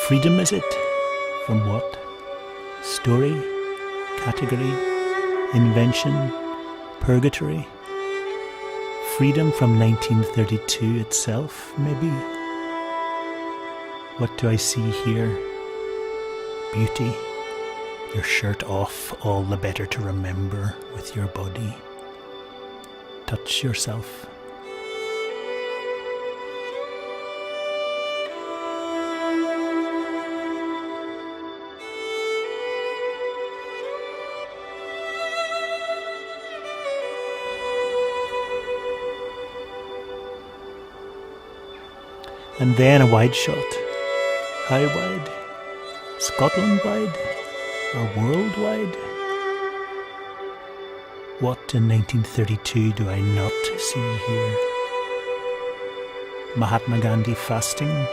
Freedom is it? From what? Story, category, invention, purgatory? Freedom from 1932 itself, maybe? What do I see here? Beauty, your shirt off, all the better to remember with your body. Touch yourself. And then a wide shot. How wide? Scotland wide? Or worldwide? What in 1932 do I not see here? Mahatma Gandhi fasting,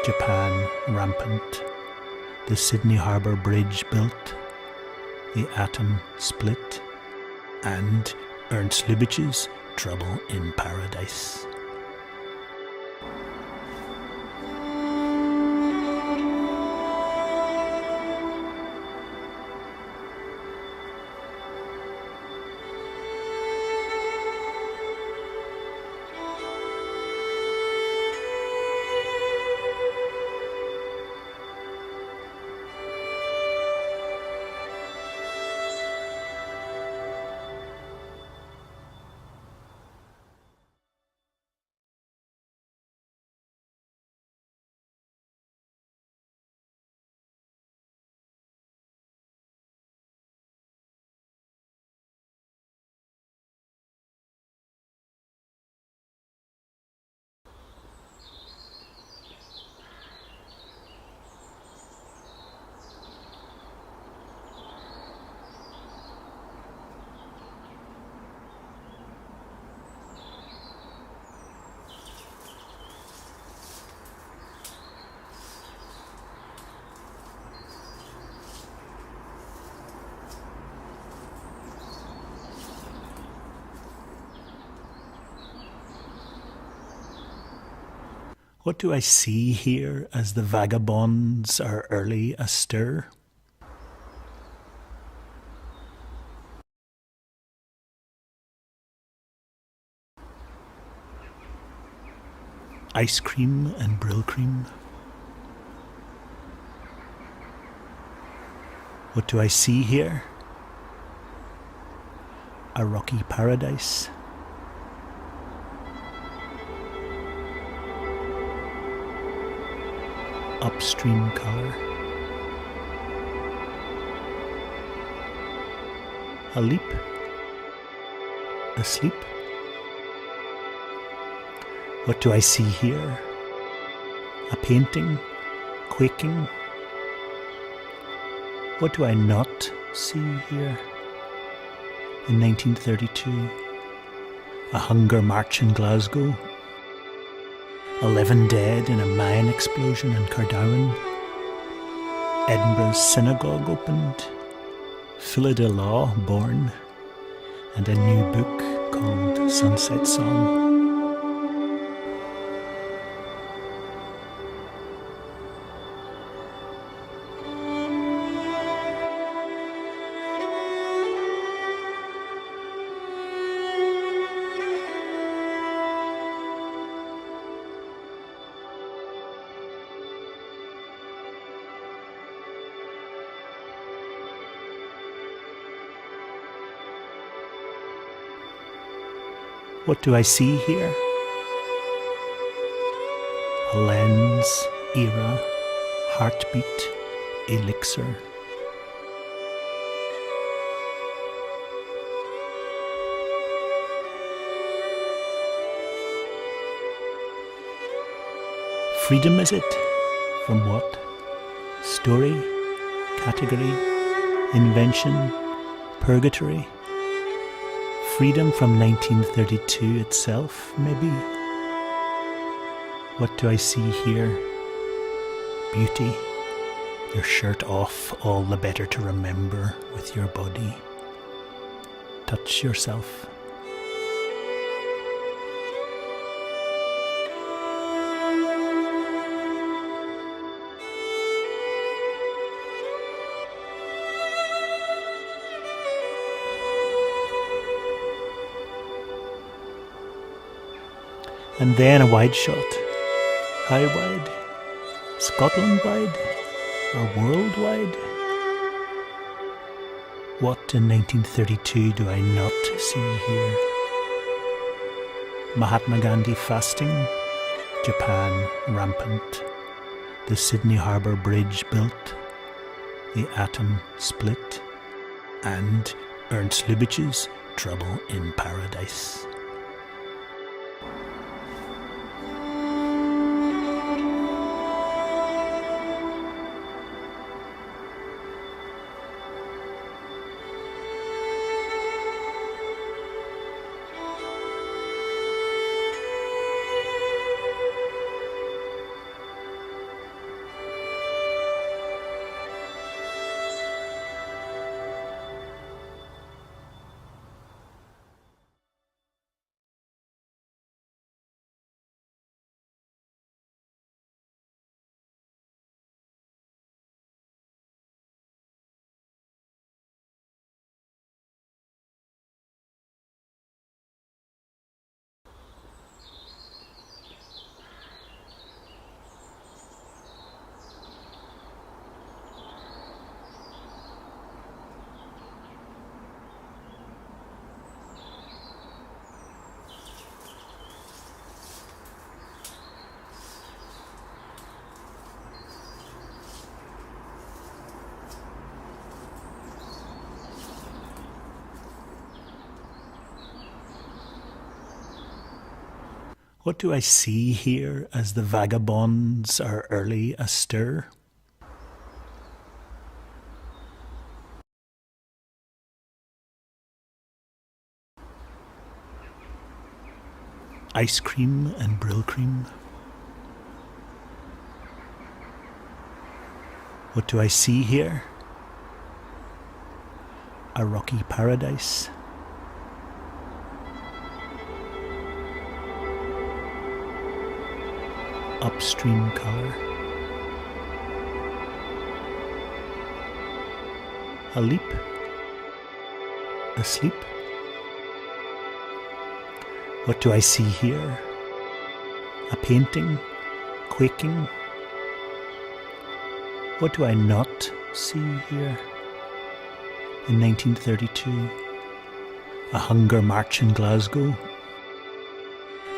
Japan rampant, the Sydney Harbour Bridge built, the atom split, and Ernst Lubitsch's Trouble in Paradise. What do I see here as the vagabonds are early astir? Ice cream and brill cream. What do I see here? A rocky paradise. upstream colour. A leap, asleep. What do I see here? A painting, quaking. What do I not see here? In 1932, a hunger march in Glasgow. 11 dead in a mine explosion in Cardowan. Edinburgh's synagogue opened. Philida Law born. And a new book called Sunset Song. What do I see here? A lens, era, heartbeat, elixir. Freedom is it? From what? Story, category, invention, purgatory? Freedom from 1932 itself, maybe? What do I see here? Beauty, your shirt off, all the better to remember with your body. Touch yourself. And then a wide shot. How wide? Scotland wide? Or worldwide? What in 1932 do I not see here? Mahatma Gandhi fasting, Japan rampant, the Sydney Harbour Bridge built, the atom split, and Ernst Lubitsch's Trouble in Paradise. What do I see here as the vagabonds are early astir? Ice cream and brill cream. What do I see here? A rocky paradise. Upstream colour. A leap, asleep. What do I see here? A painting, quaking. What do I not see here? In 1932, a hunger march in Glasgow.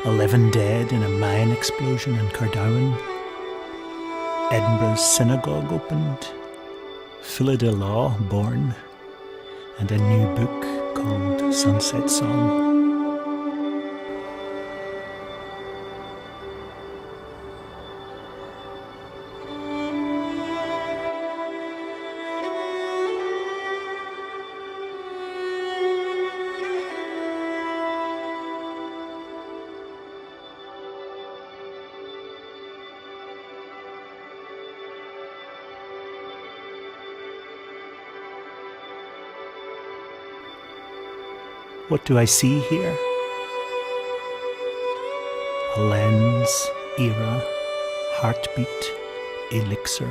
11 dead in a mine explosion in Cardowan. Edinburgh's synagogue opened, Philida Law born, and a new book called Sunset Song. What do I see here? A lens, era, heartbeat, elixir.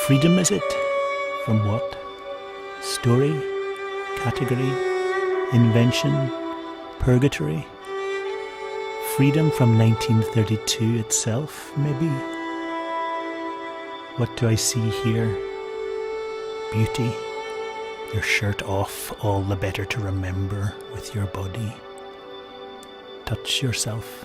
Freedom is it? From what? Story, category, invention, purgatory? Freedom from 1932 itself, maybe? What do I see here? Beauty. Your shirt off, all the better to remember with your body. Touch yourself.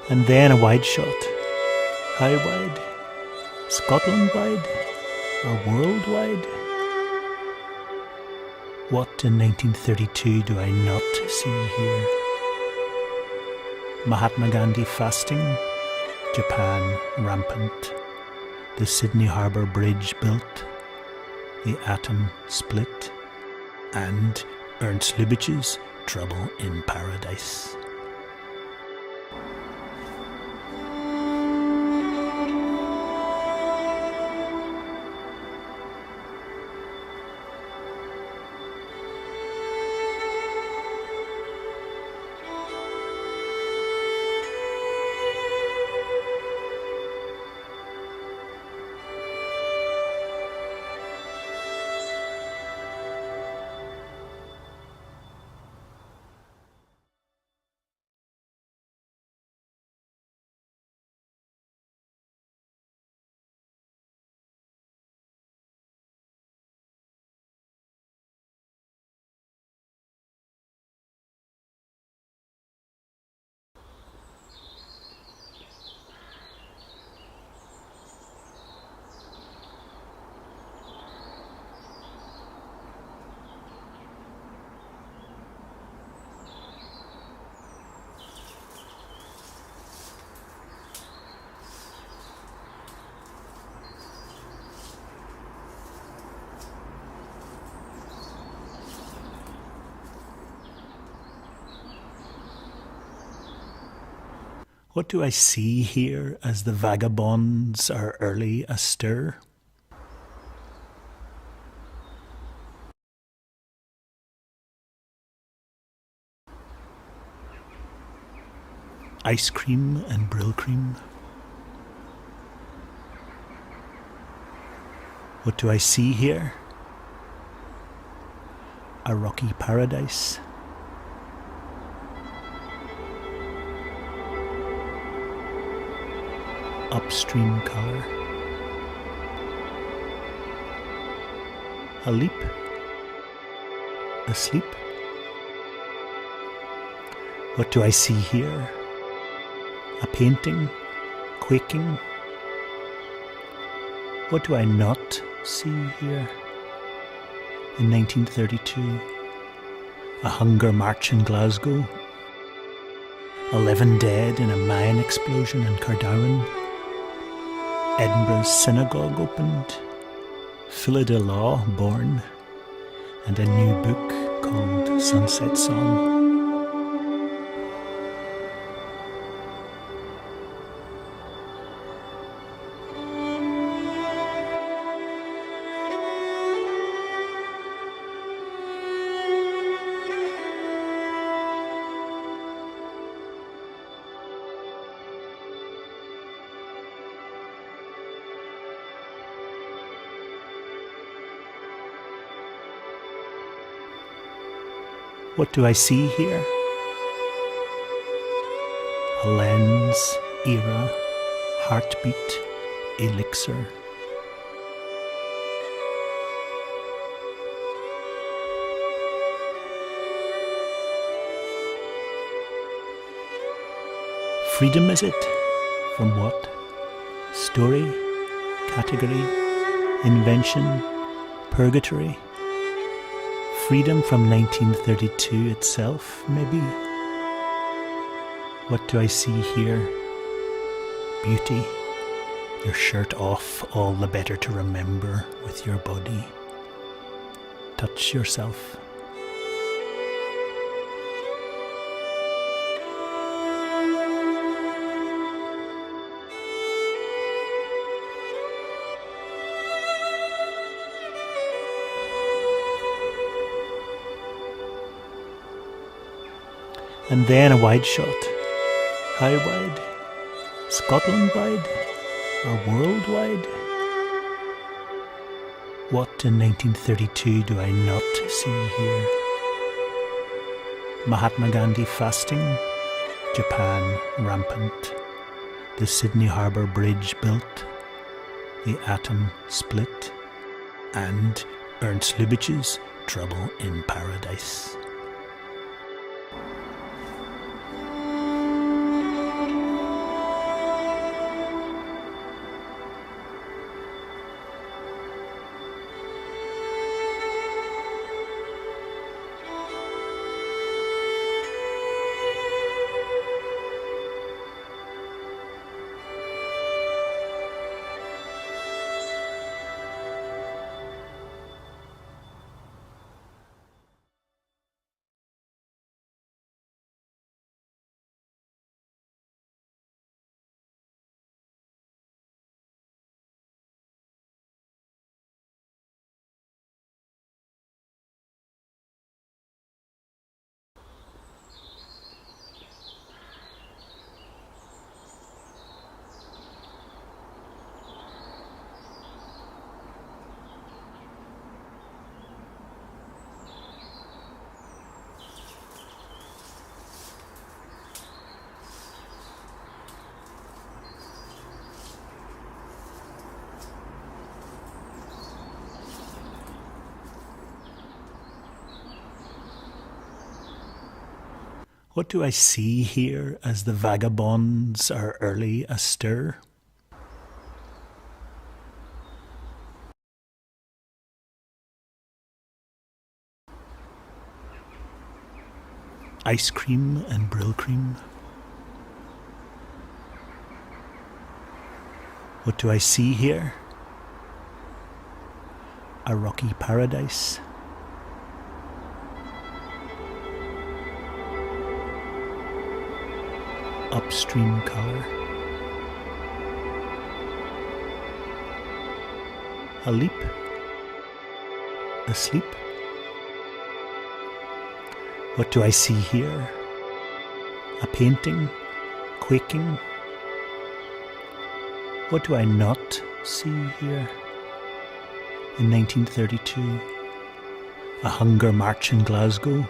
And then a wide shot. How wide? Scotland wide? Or worldwide? What in 1932 do I not see here? Mahatma Gandhi fasting, Japan rampant, the Sydney Harbour Bridge built, the atom split, and Ernst Lubitsch's Trouble in Paradise. What do I see here as the vagabonds are early astir? Ice cream and brill cream. What do I see here? A rocky paradise. Upstream colour. A leap. Asleep. What do I see here? A painting, quaking. What do I not see here? In 1932, a hunger march in Glasgow, 11 dead in a mine explosion in Cardowan, Edinburgh's synagogue opened, Philida Law born, and a new book called Sunset Song. What do I see here? A lens, era, heartbeat, elixir. Freedom is it? From what? Story, category, invention, purgatory. Freedom from 1932 itself, maybe. What do I see here? Beauty. Your shirt off, all the better to remember with your body. Touch yourself. And then a wide shot. How wide? Scotland wide? Or worldwide? What in 1932 do I not see here? Mahatma Gandhi fasting, Japan rampant, the Sydney Harbour Bridge built, the atom split, and Ernst Lubitsch's Trouble in Paradise. What do I see here as the vagabonds are early astir? Ice cream and brill cream. What do I see here? A rocky paradise. Upstream colour. A leap. Asleep. What do I see here? A painting. Quaking. What do I not see here? In 1932, a hunger march in Glasgow.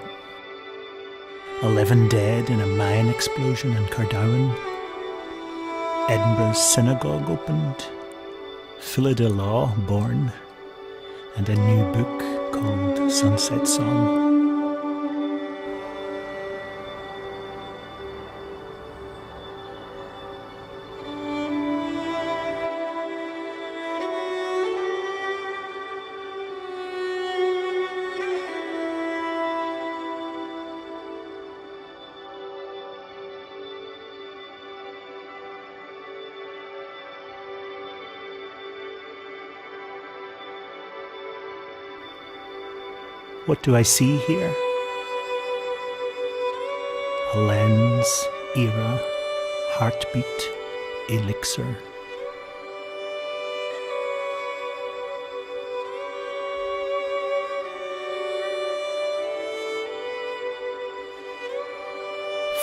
11 dead in a mine explosion in Cardowan. Edinburgh's synagogue opened. Philida Law born. And a new book called Sunset Song. What do I see here? A lens, era, heartbeat, elixir.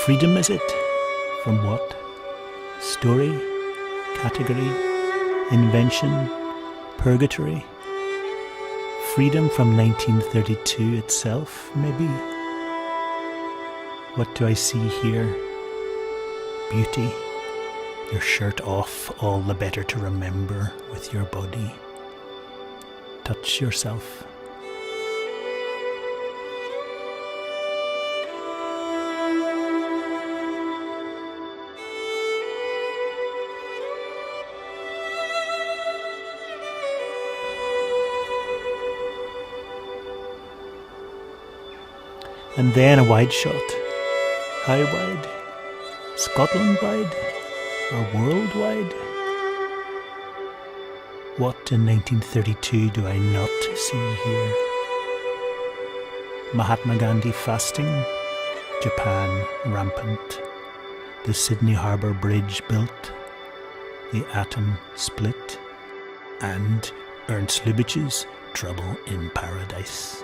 Freedom is it? From what? Story, category, invention, purgatory. Freedom from 1932 itself, maybe. What do I see here? Beauty. Your shirt off, all the better to remember with your body. Touch yourself. And then a wide shot. How wide? Scotland wide? Or worldwide? What in 1932 do I not see here? Mahatma Gandhi fasting, Japan rampant, the Sydney Harbour Bridge built, the atom split, and Ernst Lubitsch's Trouble in Paradise.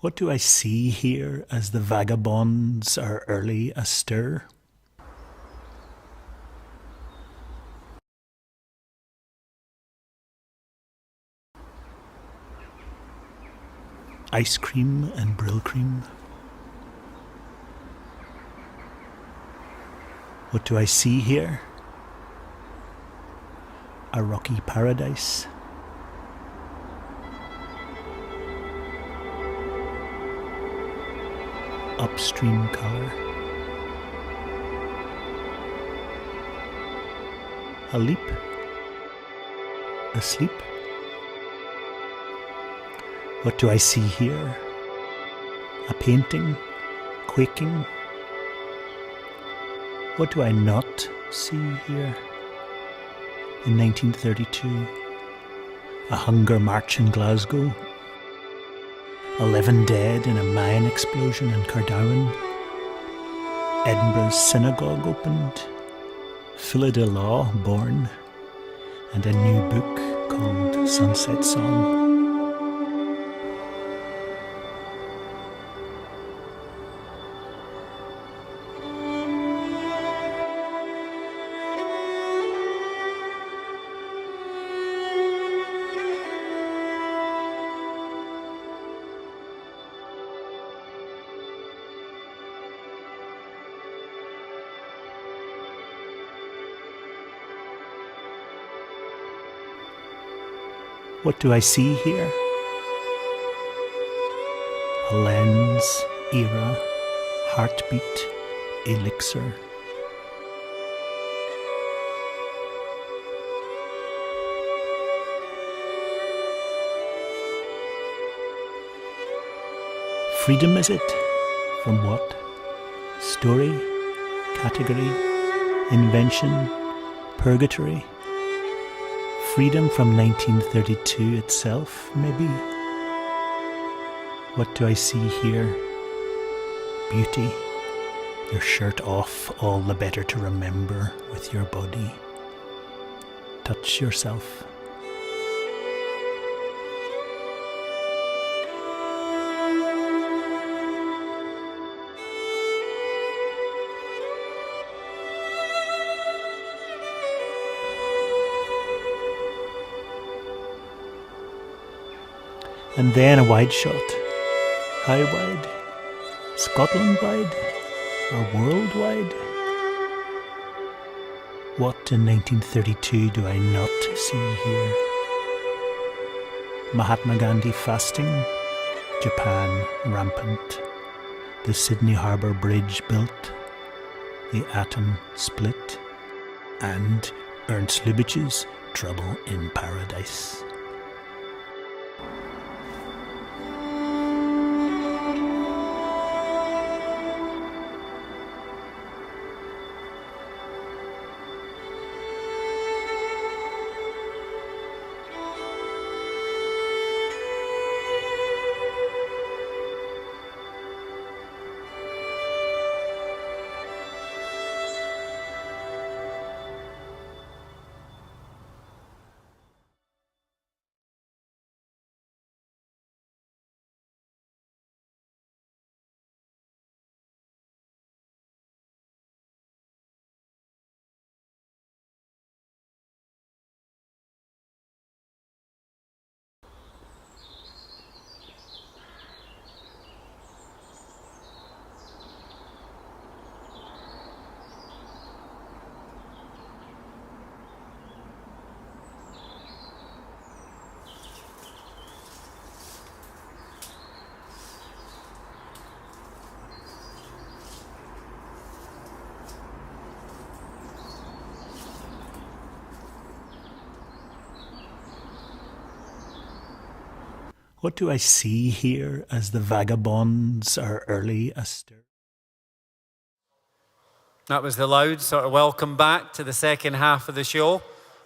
What do I see here as the vagabonds are early astir? Ice cream and brill cream. What do I see here? A rocky paradise. Upstream colour. A leap. Asleep. What do I see here? A painting. Quaking. What do I not see here? In 1932, a hunger march in Glasgow. 11 dead in a mine explosion in Cardowan. Edinburgh's synagogue opened. Philida Law born. And a new book called Sunset Song. What do I see here? A lens, era, heartbeat, elixir. Freedom is it? From what? Story, category, invention, purgatory? Freedom from 1932 itself, maybe? What do I see here? Beauty. Your shirt off, all the better to remember with your body. Touch yourself. And then a wide shot. How wide? Scotland-wide or worldwide? What in 1932 do I not see here? Mahatma Gandhi fasting, Japan rampant, the Sydney Harbour Bridge built, the atom split, and Ernst Lubitsch's Trouble in Paradise. What do I see here as the vagabonds are early astir? That was the loud sort of welcome back to the second half of the show.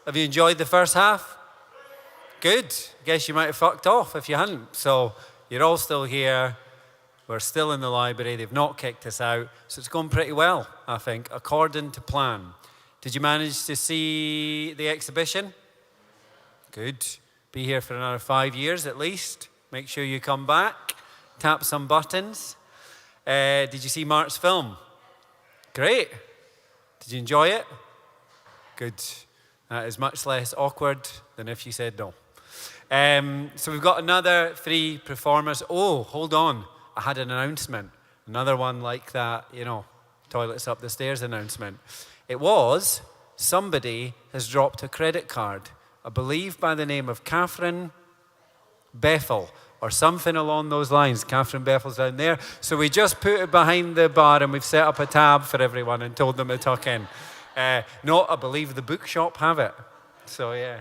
Have you enjoyed the first half? Good. Guess you might have fucked off if you hadn't. So you're all still here. We're still in the library. They've not kicked us out. So it's gone pretty well, I think, according to plan. Did you manage to see the exhibition? Good. Be here for another 5 years at least. Make sure you come back. Tap some buttons. Did you see Mark's film? Great. Did you enjoy it? Good. That is much less awkward than if you said no. So we've got another 3 performers. Oh, hold on. I had an announcement. Another one like that, toilets up the stairs announcement. It was somebody has dropped a credit card. I believe by the name of Catherine Bethel or something along those lines. Catherine Bethel's down there. So we just put it behind the bar and we've set up a tab for everyone and told them to tuck in. No, I believe the bookshop have it. So yeah,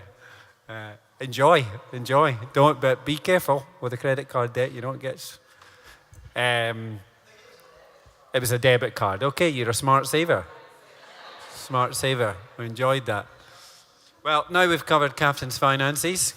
enjoy. But be careful with a credit card debt. You don't get. It was a debit card. Okay, you're a smart saver. Smart saver. We enjoyed that. Well, now we've covered Captain's finances,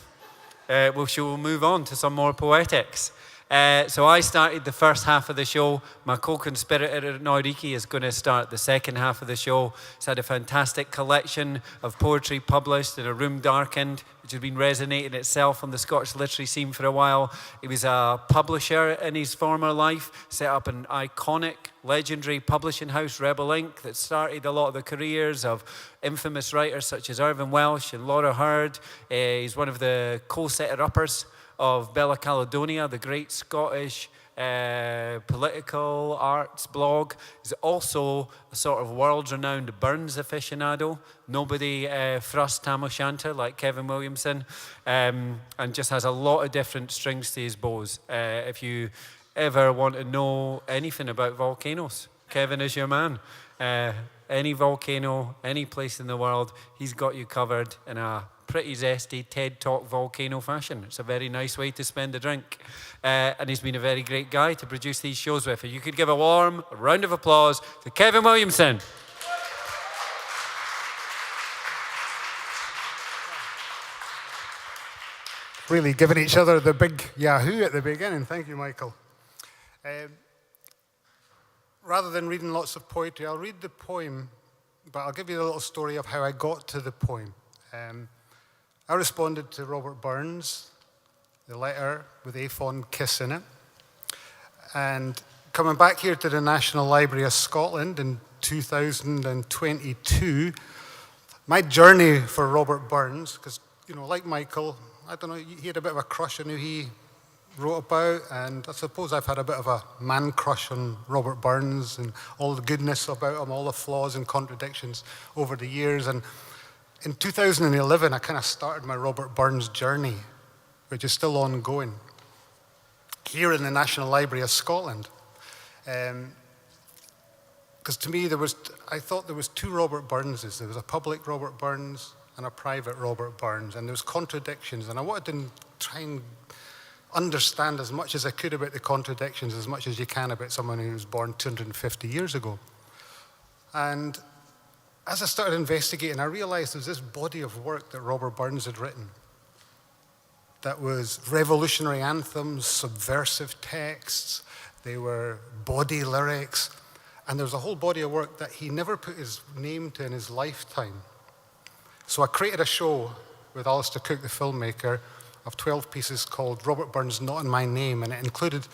we'll move on to some more poetics. So I started the first half of the show. My co-conspirator, Reekie, is going to start the second half of the show. He's had a fantastic collection of poetry published in A Room Darkened, which has been resonating itself on the Scottish literary scene for a while. He was a publisher in his former life, set up an iconic, legendary publishing house, Rebel Inc., that started a lot of the careers of infamous writers such as Irvine Welsh and Laura Hurd. He's one of the co-setter-uppers of Bella Caledonia, the great Scottish political arts blog. He's also a sort of world-renowned Burns aficionado. Nobody thrusts Tam O'Shanter like Kevin Williamson, and just has a lot of different strings to his bows. If you ever want to know anything about volcanoes, Kevin is your man. Any volcano, any place in the world, he's got you covered in a pretty zesty TED Talk volcano fashion. It's a very nice way to spend a drink. And he's been a very great guy to produce these shows with. If you could give a warm round of applause to Kevin Williamson. Really giving each other the big yahoo at the beginning. Thank you, Michael. Rather than reading lots of poetry, I'll read the poem, but I'll give you a little story of how I got to the poem. I responded to Robert Burns, the letter with a fond kiss in it. And coming back here to the National Library of Scotland in 2022, my journey for Robert Burns, because, like Michael, I don't know, he had a bit of a crush on who he wrote about, and I suppose I've had a bit of a man crush on Robert Burns and all the goodness about him, all the flaws and contradictions over the years. And in 2011, I kind of started my Robert Burns journey, which is still ongoing, here in the National Library of Scotland. Because to me, I thought there was two Robert Burnses. There was a public Robert Burns and a private Robert Burns, and there was contradictions, and I wanted to try and understand as much as I could about the contradictions, as much as you can about someone who was born 250 years ago. And as I started investigating, I realized there was this body of work that Robert Burns had written that was revolutionary anthems, subversive texts, they were body lyrics, and there was a whole body of work that he never put his name to in his lifetime. So I created a show with Alistair Cook, the filmmaker, of 12 pieces called Robert Burns Not in My Name, and it included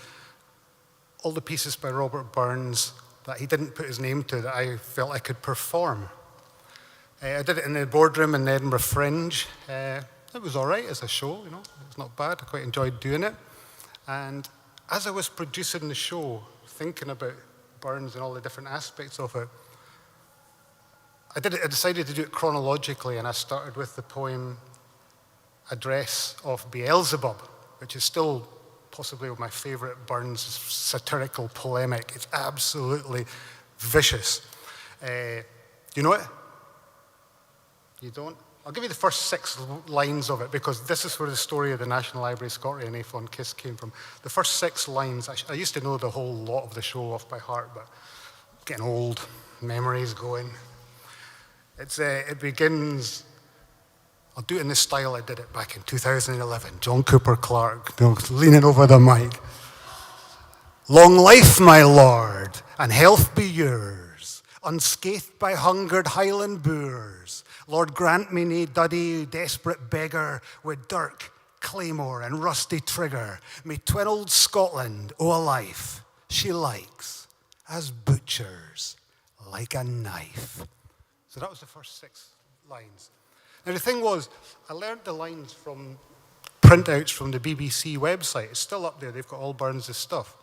all the pieces by Robert Burns that he didn't put his name to that I felt I could perform. I did it in the boardroom in the Edinburgh Fringe. It was all right as a show, you know, it was not bad. I quite enjoyed doing it. And as I was producing the show, thinking about Burns and all the different aspects of it, I decided to do it chronologically, and I started with the poem Address of Beelzebub, which is still possibly my favorite Burns satirical polemic. It's absolutely vicious. You know it? You don't? I'll give you the first 6 lines of it, because this is where the story of the National Library of Scotland and Aphon Kiss came from. The first 6 lines, I used to know the whole lot of the show off by heart, but getting old, memories going. It begins, I'll do it in the style I did it back in 2011, John Cooper Clarke, leaning over the mic. Long life, my lord, and health be yours, unscathed by hungered Highland boors. Lord, grant me nae duddy, desperate beggar, with dirk, claymore, and rusty trigger. May twin old Scotland owe a life she likes, as butchers like a knife. So that was the first 6 lines. Now the thing was, I learned the lines from printouts from the BBC website. It's still up there, they've got all Burns' stuff.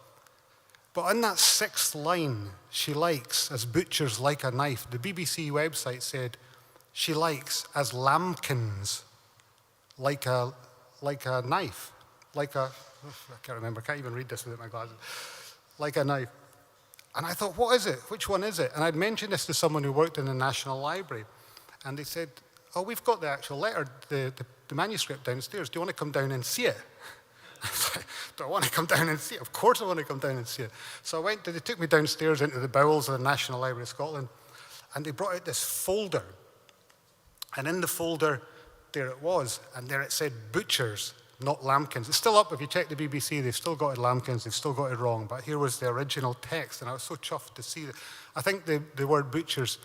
But on that 6th line, she likes, as butchers like a knife, the BBC website said, she likes as lambkins, like a knife, I can't remember, I can't even read this without my glasses, like a knife. And I thought, what is it? Which one is it? And I'd mentioned this to someone who worked in the National Library, and they said, oh, we've got the actual letter, the manuscript downstairs. Do you want to come down and see it? I was like, do I want to come down and see it? Of course I want to come down and see it. So they took me downstairs into the bowels of the National Library of Scotland, and they brought out this folder. And in the folder, there it was, and there it said butchers, not lambkins. It's still up. If you check the BBC, they've still got it lambkins, they've still got it wrong, but here was the original text, and I was so chuffed to see it. I think the word butchers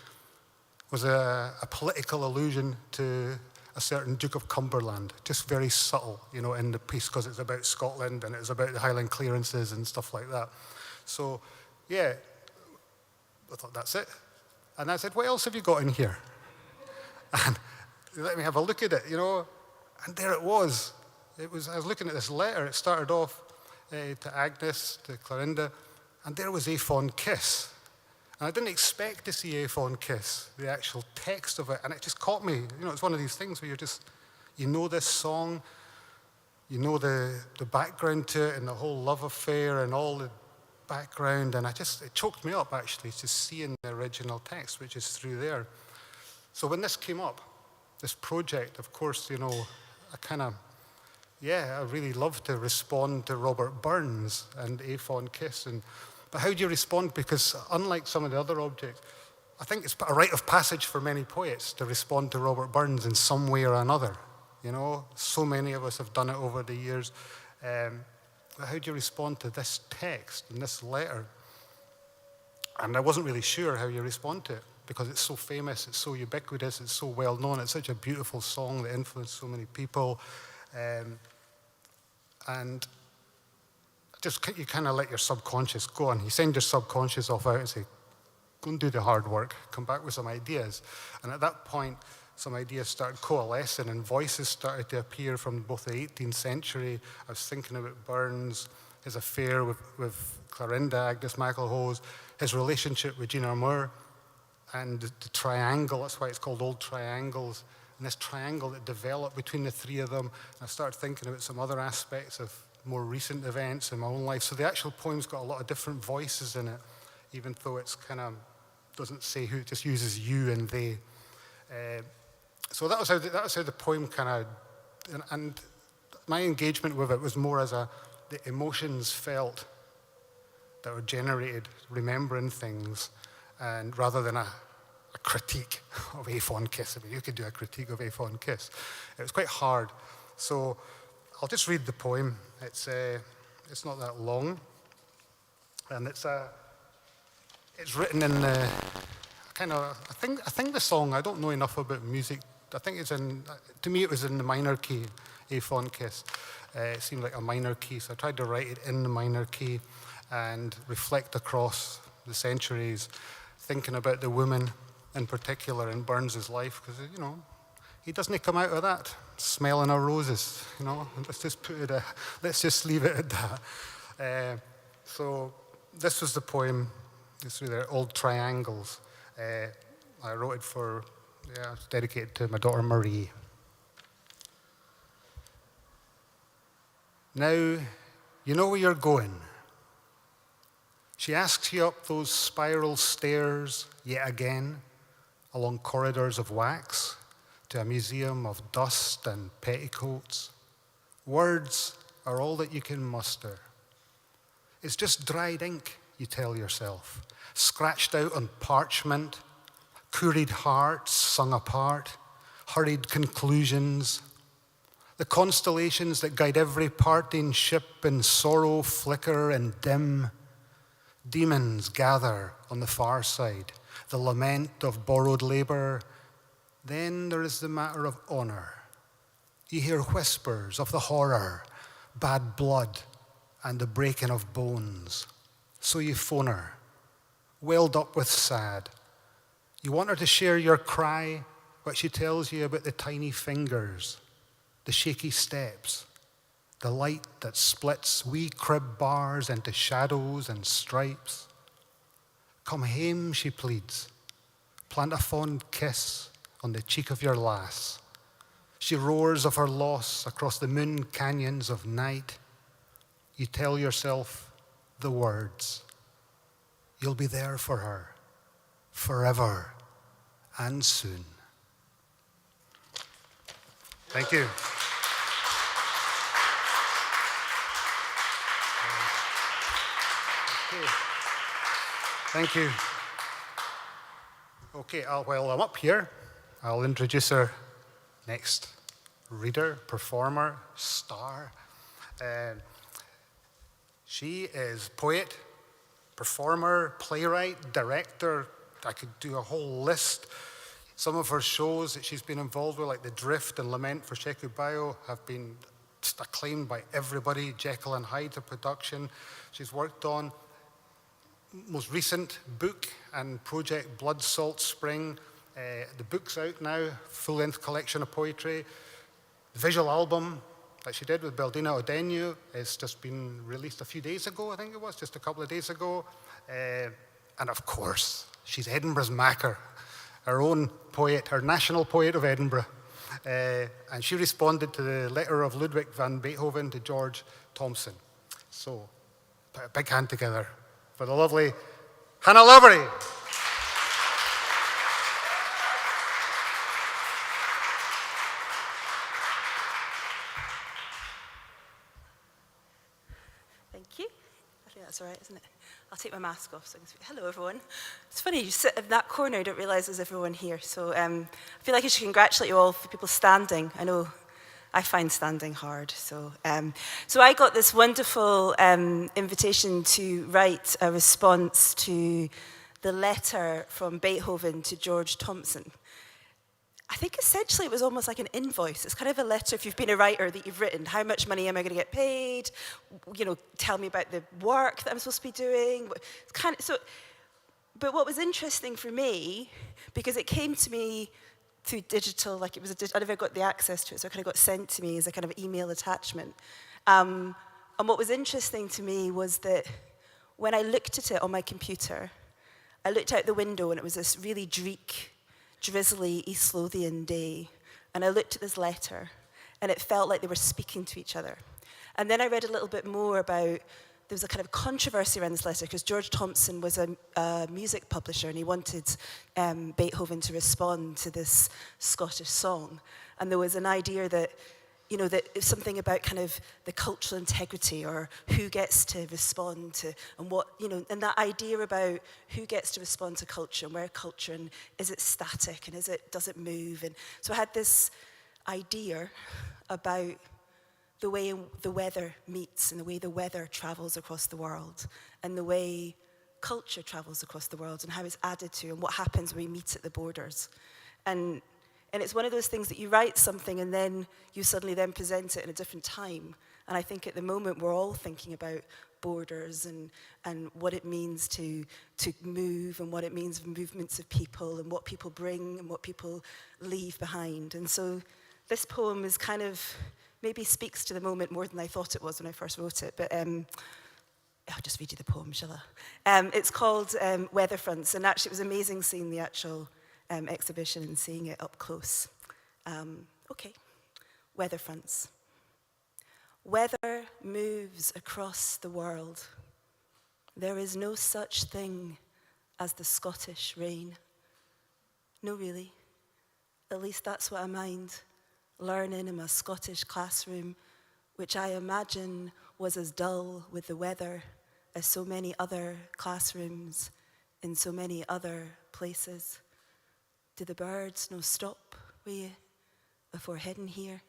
was a political allusion to a certain Duke of Cumberland, just very subtle, you know, in the piece, because it's about Scotland, and it's about the Highland clearances and stuff like that. So, yeah, I thought, that's it. And I said, what else have you got in here? And let me have a look at it, you know, and there it was. I was looking at this letter. It started off to Agnes, to Clarinda, and there was Aphon Kiss. And I didn't expect to see Aphon Kiss, the actual text of it, and it just caught me. You know, it's one of these things where you know this song, you know the background to it, and the whole love affair, and all the background, and it choked me up, actually, just seeing the original text, which is through there. So when this came up, this project, of course, you know, I really love to respond to Robert Burns and Aphon Kiss. But how do you respond? Because unlike some of the other objects, I think it's a rite of passage for many poets to respond to Robert Burns in some way or another. You know, so many of us have done it over the years. But how do you respond to this text and this letter? And I wasn't really sure how you respond to it, because it's so famous, it's so ubiquitous, it's so well known, it's such a beautiful song that influenced so many people. And just you kind of let your subconscious go on. You send your subconscious off out and say, go and do the hard work, come back with some ideas. And at that point, some ideas started coalescing and voices started to appear from both the 18th century. I was thinking about Burns, his affair with Clorinda, Agnes MacLehose, his relationship with Gina Moore, and the triangle, that's why it's called Old Triangles, and this triangle that developed between the three of them. I started thinking about some other aspects of more recent events in my own life. So the actual poem's got a lot of different voices in it, even though it's kind of doesn't say who, it just uses you and they. So that was how the poem kind of, and my engagement with it was more as the emotions felt that were generated, remembering things, and rather than a critique of A Fond Kiss. I mean, you could do a critique of A Fond Kiss. It was quite hard. So I'll just read the poem. It's not that long, and it's written in the kind of, I think the song, I don't know enough about music. I think it's to me it was in the minor key, A Fond Kiss. It seemed like a minor key, so I tried to write it in the minor key and reflect across the centuries, thinking about the woman in particular in Burns's life, because, you know, he doesn't come out of that smelling of roses, you know. Let's just leave it at that. So this was the poem. It's really Old Triangles. I wrote it it's dedicated to my daughter Marie. Now, you know where you're going. She asks you up those spiral stairs yet again, along corridors of wax, to a museum of dust and petticoats. Words are all that you can muster. It's just dried ink, you tell yourself, scratched out on parchment, couried hearts sung apart, hurried conclusions, the constellations that guide every parting ship in sorrow flicker and dim. Demons gather on the far side, the lament of borrowed labor. Then there is the matter of honor. You hear whispers of the horror, bad blood, and the breaking of bones. So you phone her, welled up with sad. You want her to share your cry, but she tells you about the tiny fingers, the shaky steps, the light that splits wee crib bars into shadows and stripes. Come hame, she pleads. Plant a fond kiss on the cheek of your lass. She roars of her loss across the moon canyons of night. You tell yourself the words. You'll be there for her, forever and soon. Thank you. Okay. Thank you. Okay, while I'm up here, I'll introduce our next reader, performer, star. She is poet, performer, playwright, director. I could do a whole list. Some of her shows that she's been involved with, like The Drift and Lament for Shekubayo, have been just acclaimed by everybody. Jekyll and Hyde, a production she's worked on. Most recent book and project, Blood, Salt, Spring. The book's out now, full-length collection of poetry. The visual album that she did with Beldina Odenyo has just been released a few days ago, I think it was, just a couple of days ago. And of course, she's Edinburgh's Macker, her own poet, her national poet of Edinburgh. And she responded to the letter of Ludwig van Beethoven to George Thomson. So, put a big hand together for the lovely Hannah Lavery. Thank you. I think that's all right, isn't it? I'll take my mask off so I can speak. Hello, everyone. It's funny, you sit in that corner, you don't realise there's everyone here. So I feel like I should congratulate you all for people standing. I know I find standing hard. So I got this wonderful invitation to write a response to the letter from Beethoven to George Thomson. I think essentially it was almost like an invoice. It's kind of a letter, if you've been a writer, that you've written. How much money am I going to get paid? You know, tell me about the work that I'm supposed to be doing. It's kind of, but what was interesting for me, because it came to me through digital, like it was I never got the access to it, so it kind of got sent to me as a kind of email attachment. And what was interesting to me was that when I looked at it on my computer, I looked out the window and it was this really drizzly East Lothian day. And I looked at this letter and it felt like they were speaking to each other. And then I read a little bit more about, there was a kind of controversy around this letter because George Thompson was a music publisher and he wanted Beethoven to respond to this Scottish song. And there was an idea that, you know, that it's something about kind of the cultural integrity or who gets to respond to, and what, you know, and that idea about who gets to respond to culture and where culture, and is it static and does it move? And so I had this idea about the way the weather meets and the way the weather travels across the world and the way culture travels across the world and how it's added to and what happens when we meet at the borders. And it's one of those things that you write something and then you suddenly then present it in a different time. And I think at the moment we're all thinking about borders and what it means to move and what it means for movements of people and what people bring and what people leave behind. And so this poem is kind of, maybe speaks to the moment more than I thought it was when I first wrote it. But I'll just read you the poem, shall I? It's called Weatherfronts, and actually it was amazing seeing the actual exhibition and seeing it up close. Okay, Weatherfronts. Weather moves across the world. There is no such thing as the Scottish rain. No, really. At least that's what I mind learning in my Scottish classroom, which I imagine was as dull with the weather as so many other classrooms in so many other places. Do the birds no stop with you before heading here?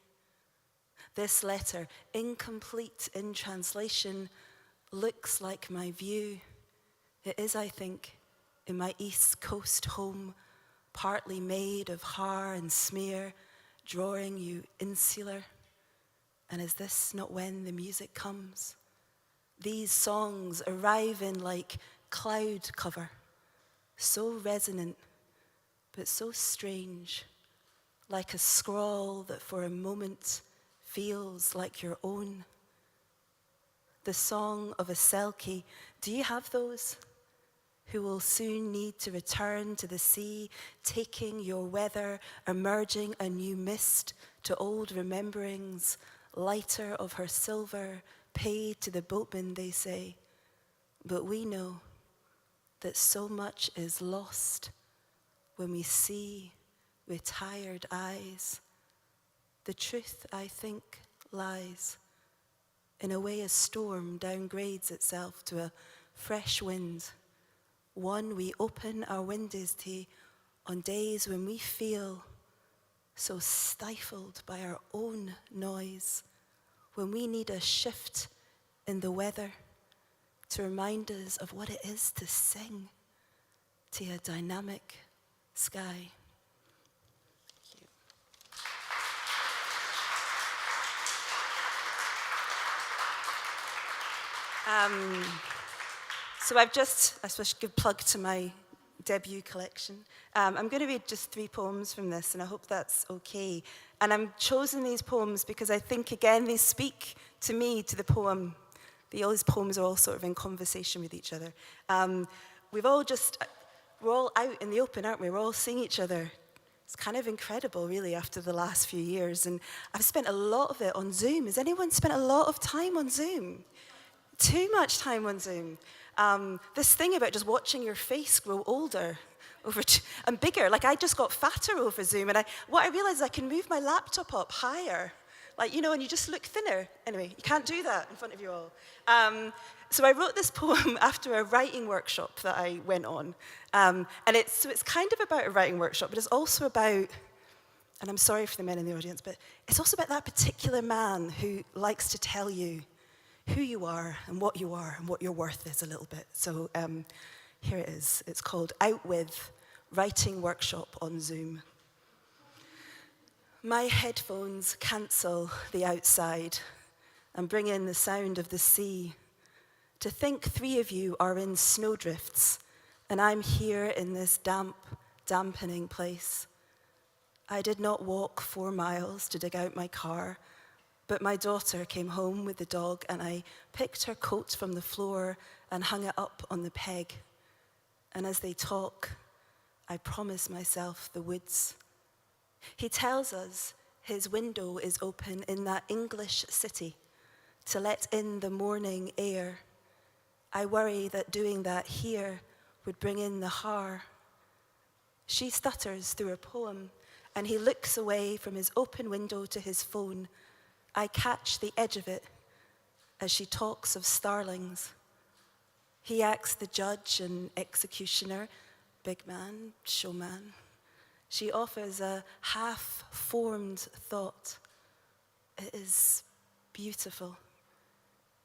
This letter, incomplete in translation, looks like my view. It is, I think, in my East Coast home, partly made of har and smear, drawing you insular. And is this not when the music comes? These songs arriving like cloud cover, so resonant, but so strange, like a scrawl that for a moment feels like your own. The song of a selkie, do you have those? Who will soon need to return to the sea, taking your weather, emerging a new mist to old rememberings, lighter of her silver, paid to the boatman, they say. But we know that so much is lost when we see with tired eyes. The truth, I think, lies in a way a storm downgrades itself to a fresh wind, one we open our windows to on days when we feel so stifled by our own noise, when we need a shift in the weather to remind us of what it is to sing to a dynamic sky. So I suppose I give plug to my debut collection. I'm going to read just 3 poems from this, and I hope that's okay. And I'm chosen these poems because I think, again, they speak to me, to the poem. All these poems are all sort of in conversation with each other. We're all out in the open, aren't we? We're all seeing each other. It's kind of incredible, really, after the last few years. And I've spent a lot of it on Zoom. Has anyone spent a lot of time on Zoom? Too much time on Zoom. This thing about just watching your face grow older and bigger. Like, I just got fatter over Zoom. And what I realized is I can move my laptop up higher. Like, you know, and you just look thinner. Anyway, you can't do that in front of you all. So I wrote this poem after a writing workshop that I went on. And it's kind of about a writing workshop, but it's also about, and I'm sorry for the men in the audience, but it's also about that particular man who likes to tell you who you are and what your worth is a little bit. So here it is. It's called Out With, Writing Workshop on Zoom. My headphones cancel the outside and bring in the sound of the sea. To think 3 of you are in snowdrifts and I'm here in this damp, dampening place. I did not walk 4 miles to dig out my car, but my daughter came home with the dog and I picked her coat from the floor and hung it up on the peg. And as they talk, I promise myself the woods. He tells us his window is open in that English city to let in the morning air. I worry that doing that here would bring in the har. She stutters through a poem, and he looks away from his open window to his phone. I catch the edge of it as she talks of starlings. He acts the judge and executioner, big man, showman. She offers a half-formed thought. It is beautiful.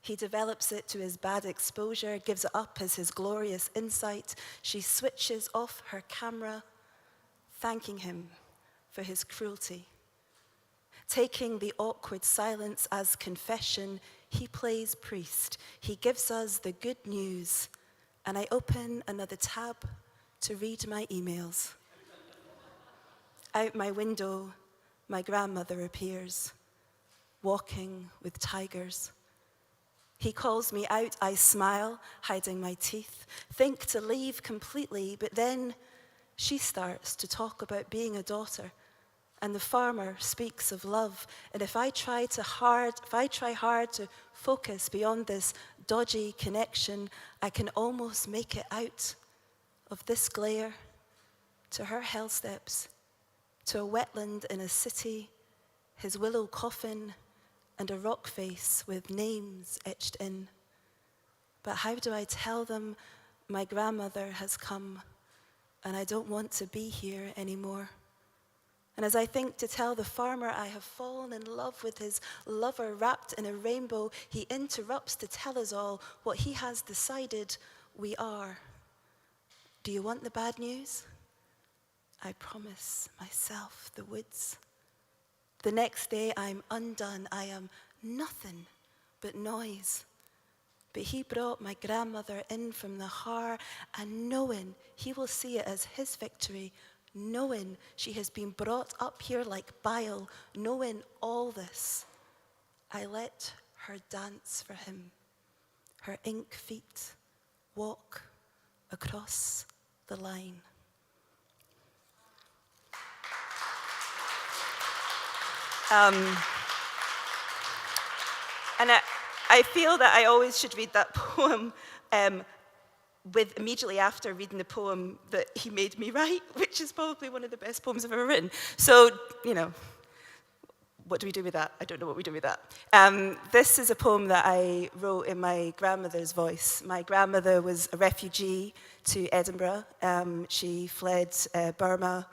He develops it to his bad exposure, gives it up as his glorious insight. She switches off her camera, thanking him for his cruelty. Taking the awkward silence as confession, he plays priest. He gives us the good news, and I open another tab to read my emails. Out my window, my grandmother appears, walking with tigers. He calls me out, I smile, hiding my teeth, think to leave completely, but then she starts to talk about being a daughter, and the farmer speaks of love. And if I try hard to focus beyond this dodgy connection, I can almost make it out of this glare to her hell steps, to a wetland in a city, his willow coffin, and a rock face with names etched in. But how do I tell them my grandmother has come and I don't want to be here anymore? And as I think to tell the farmer I have fallen in love with his lover wrapped in a rainbow, he interrupts to tell us all what he has decided we are. Do you want the bad news? I promise myself the woods. The next day I'm undone. I am nothing but noise. But he brought my grandmother in from the har, and knowing he will see it as his victory, knowing she has been brought up here like bile, knowing all this, I let her dance for him. Her ink feet walk across the line. And I feel that I always should read that poem with immediately after reading the poem that he made me write, which is probably one of the best poems I've ever written. So, what do we do with that? I don't know what we do with that. This is a poem that I wrote in my grandmother's voice. My grandmother was a refugee to Edinburgh. She fled Burma.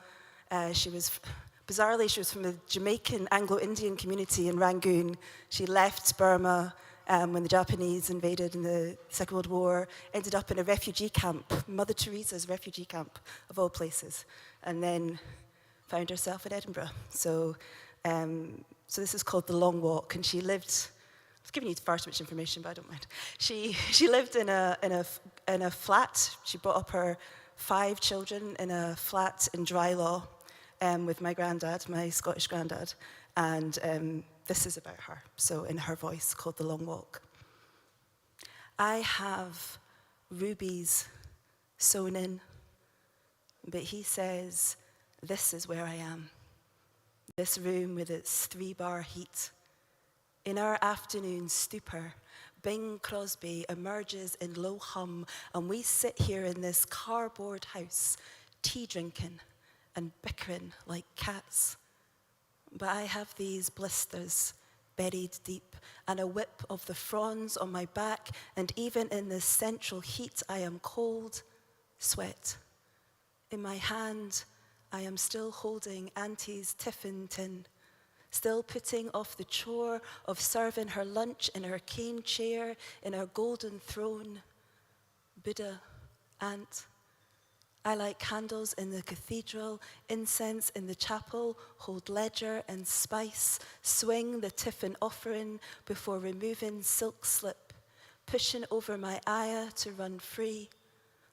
Bizarrely, she was from the Jamaican Anglo-Indian community in Rangoon. She left Burma when the Japanese invaded in the Second World War, ended up in a refugee camp, Mother Teresa's refugee camp, of all places, and then found herself in Edinburgh. So this is called The Long Walk, and she lived, I was giving you far too much information, but I don't mind. She lived in a flat. She brought up her 5 children in a flat in Drylaw, with my granddad, my Scottish granddad, and this is about her, so in her voice, called The Long Walk. I have rubies sewn in, but he says, this is where I am, this room with its 3-bar heat. In our afternoon stupor, Bing Crosby emerges in low hum, and we sit here in this cardboard house, tea drinking, and bickering like cats. But I have these blisters buried deep, and a whip of the fronds on my back, and even in this central heat I am cold, sweat. In my hand, I am still holding Auntie's tiffin tin, still putting off the chore of serving her lunch in her cane chair, in her golden throne. Buddha, Aunt, I light candles in the cathedral, incense in the chapel, hold ledger and spice, swing the tiffin offering before removing silk slip, pushing over my ayah to run free,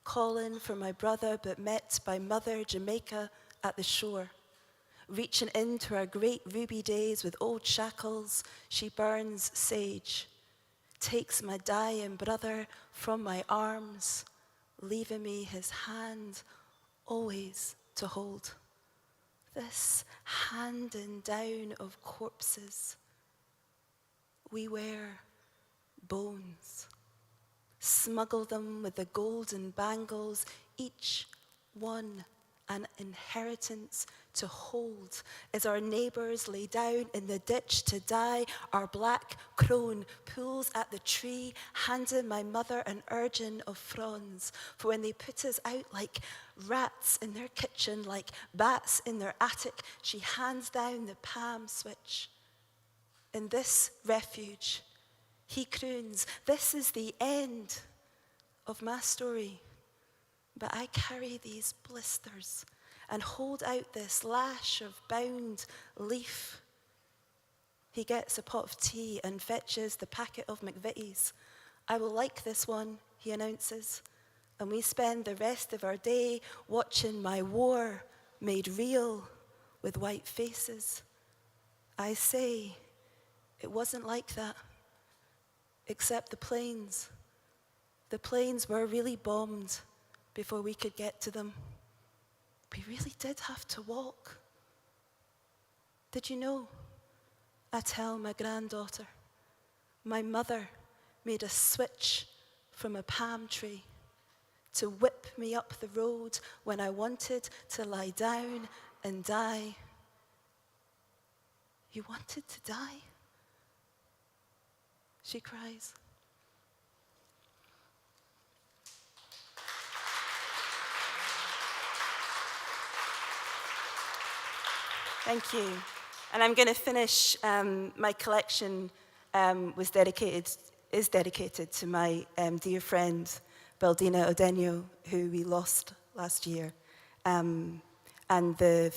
calling for my brother but met by Mother Jamaica at the shore, Reaching into our great ruby days with old shackles, she burns sage, takes my dying brother from my arms, leaving me his hand always to hold. This handing down of corpses, we wear bones, smuggle them with the golden bangles, each one an inheritance to hold. As our neighbours lay down in the ditch to die, our black crone pulls at the tree, handing my mother an urging of fronds. For when they put us out like rats in their kitchen, like bats in their attic, she hands down the palm switch. In this refuge, he croons, "This is the end of my story. But I carry these blisters and hold out this lash of bound leaf." He gets a pot of tea and fetches the packet of McVitie's. "I will like this one," he announces, and we spend the rest of our day watching my war made real with white faces. I say, it wasn't like that, except the planes. The planes were really bombed before we could get to them. We really did have to walk. Did you know? I tell my granddaughter, my mother made a switch from a palm tree to whip me up the road when I wanted to lie down and die. You wanted to die? She cries. Thank you. And I'm going to finish, my collection is dedicated to my dear friend, Baldina Odenyo, who we lost last year. And the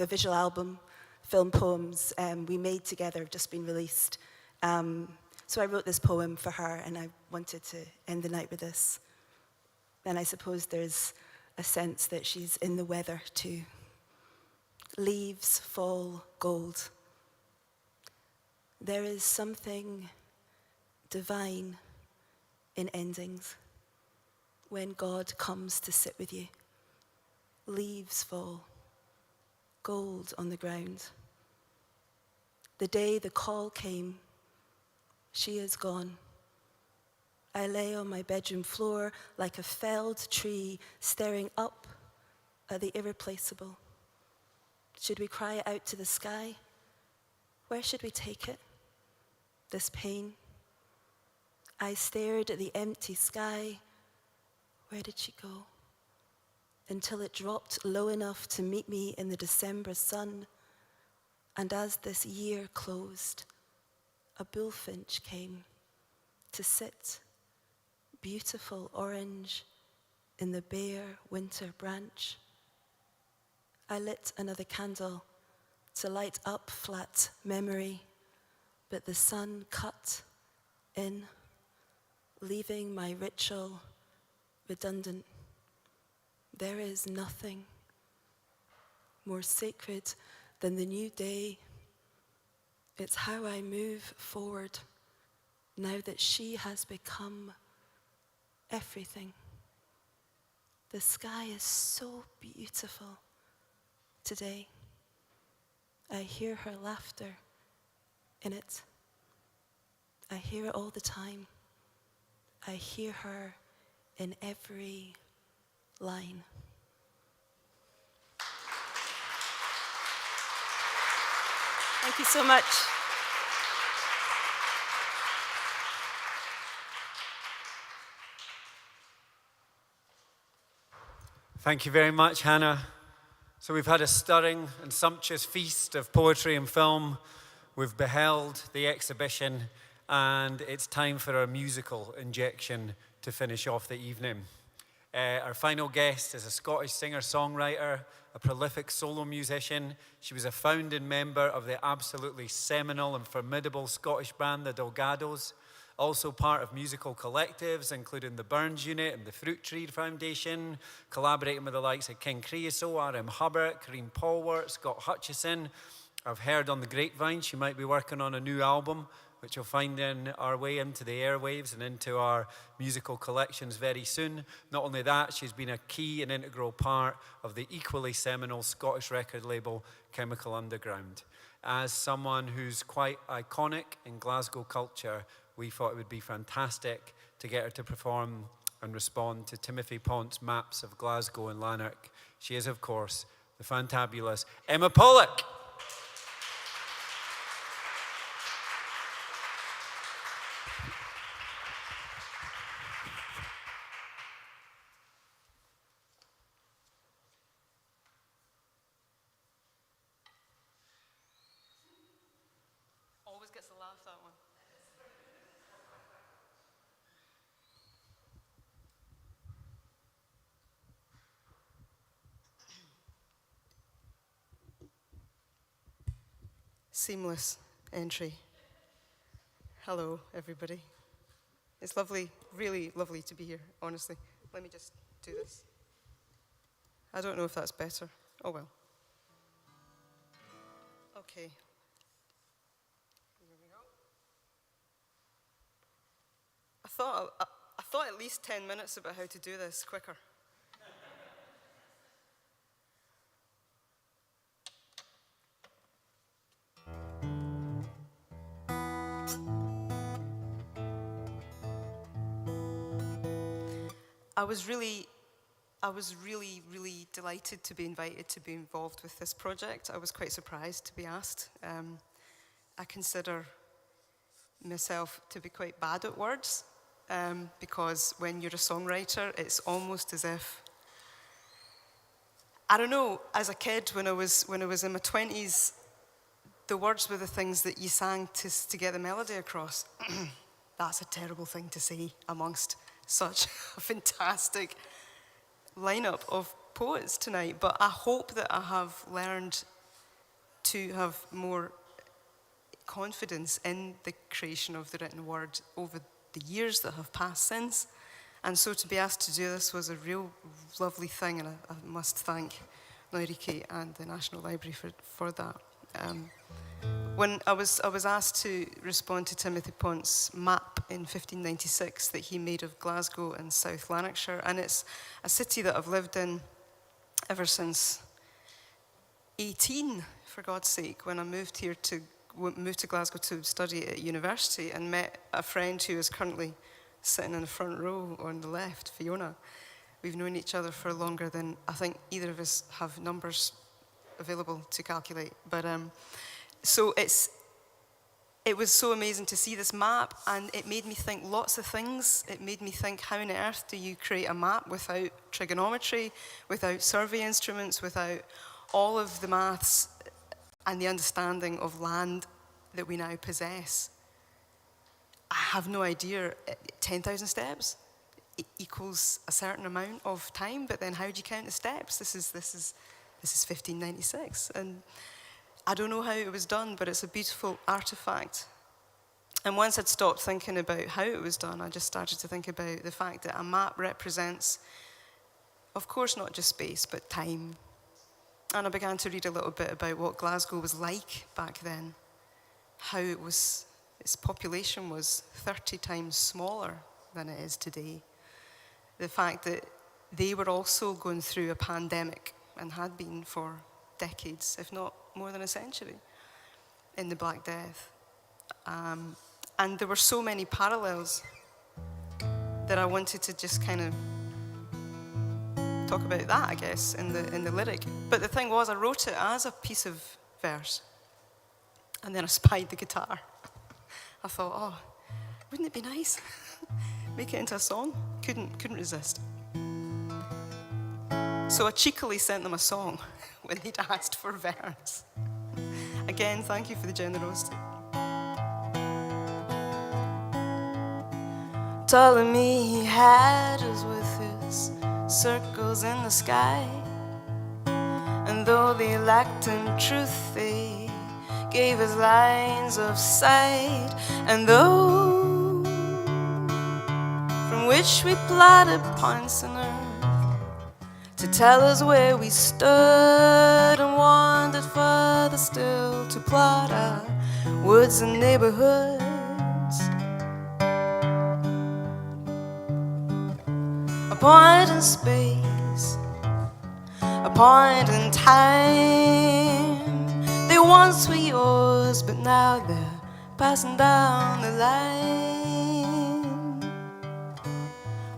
visual album, film poems we made together have just been released. So I wrote this poem for her, and I wanted to end the night with this. And I suppose there's a sense that she's in the weather too. Leaves fall gold. There is something divine in endings when God comes to sit with you. Leaves fall, gold on the ground. The day the call came, she is gone. I lay on my bedroom floor like a felled tree, staring up at the irreplaceable. Should we cry it out to the sky? Where should we take it? This pain? I stared at the empty sky. Where did she go? Until it dropped low enough to meet me in the December sun. And as this year closed, a bullfinch came to sit, beautiful orange, in the bare winter branch. I lit another candle to light up flat memory, but the sun cut in, leaving my ritual redundant. There is nothing more sacred than the new day. It's how I move forward now that she has become everything. The sky is so beautiful today. I hear her laughter in it. I hear it all the time. I hear her in every line. Thank you so much. Thank you very much, Hannah. So we've had a stirring and sumptuous feast of poetry and film. We've beheld the exhibition, and it's time for our musical injection to finish off the evening. Our final guest is a Scottish singer-songwriter, a prolific solo musician. She was a founding member of the absolutely seminal and formidable Scottish band, the Delgados, Also part of musical collectives, including the Burns Unit and the Fruit Tree Foundation, collaborating with the likes of King Creosote, R.M. Hubbard, Kareem Polwart, Scott Hutchison. I've heard on the grapevine she might be working on a new album, which you'll find in our way into the airwaves and into our musical collections very soon. Not only that, she's been a key and integral part of the equally seminal Scottish record label Chemical Underground. As someone who's quite iconic in Glasgow culture, we thought it would be fantastic to get her to perform and respond to Timothy Pont's maps of Glasgow and Lanark. She is, of course, the fantabulous Emma Pollock. Always gets a laugh, that one. Seamless entry. Hello, everybody. It's lovely, really lovely to be here, honestly. Let me just do this. I don't know if that's better. Oh well. Okay. Here we go. I thought at least 10 minutes about how to do this quicker. I was really, really delighted to be invited to be involved with this project. I was quite surprised to be asked. I consider myself to be quite bad at words, because when you're a songwriter, it's almost as if, I don't know, as a kid, when I was in my 20s, the words were the things that you sang to get the melody across. That's a terrible thing to say amongst such a fantastic lineup of poets tonight, but I hope that I have learned to have more confidence in the creation of the written word over the years that have passed since. And so to be asked to do this was a real lovely thing, and I must thank Reekie and the National Library for that. When I was asked to respond to Timothy Pont's map in 1596 that he made of Glasgow and South Lanarkshire, and it's a city that I've lived in ever since 18, for God's sake, when I moved to Glasgow to study at university and met a friend who is currently sitting in the front row on the left, Fiona. We've known each other for longer than I think either of us have numbers available to calculate, but so it was so amazing to see this map, and it made me think lots of things. It made me think, how on earth do you create a map without trigonometry, without survey instruments, without all of the maths and the understanding of land that we now possess? I have no idea. 10,000 steps equals a certain amount of time, but then how do you count the steps? This is 1596, and I don't know how it was done, but it's a beautiful artifact. And once I'd stopped thinking about how it was done, I just started to think about the fact that a map represents, of course, not just space, but time. And I began to read a little bit about what Glasgow was like back then, how its population was 30 times smaller than it is today. The fact that they were also going through a pandemic and had been for decades, if not more than a century, in the Black Death. And there were so many parallels that I wanted to just kind of talk about that, I guess, in the lyric. But the thing was, I wrote it as a piece of verse, and then I spied the guitar. I thought, oh, wouldn't it be nice? Make it into a song? Couldn't resist. So I cheekily sent them a song when they'd asked for verse. Again, thank you for the generosity. Ptolemy had us with his circles in the sky, and though they lacked in truth, they gave us lines of sight. And though which we plotted points on earth to tell us where we stood, and wandered further still to plot our woods and neighborhoods. A point in space, a point in time. They once were yours, but now they're passing down the line.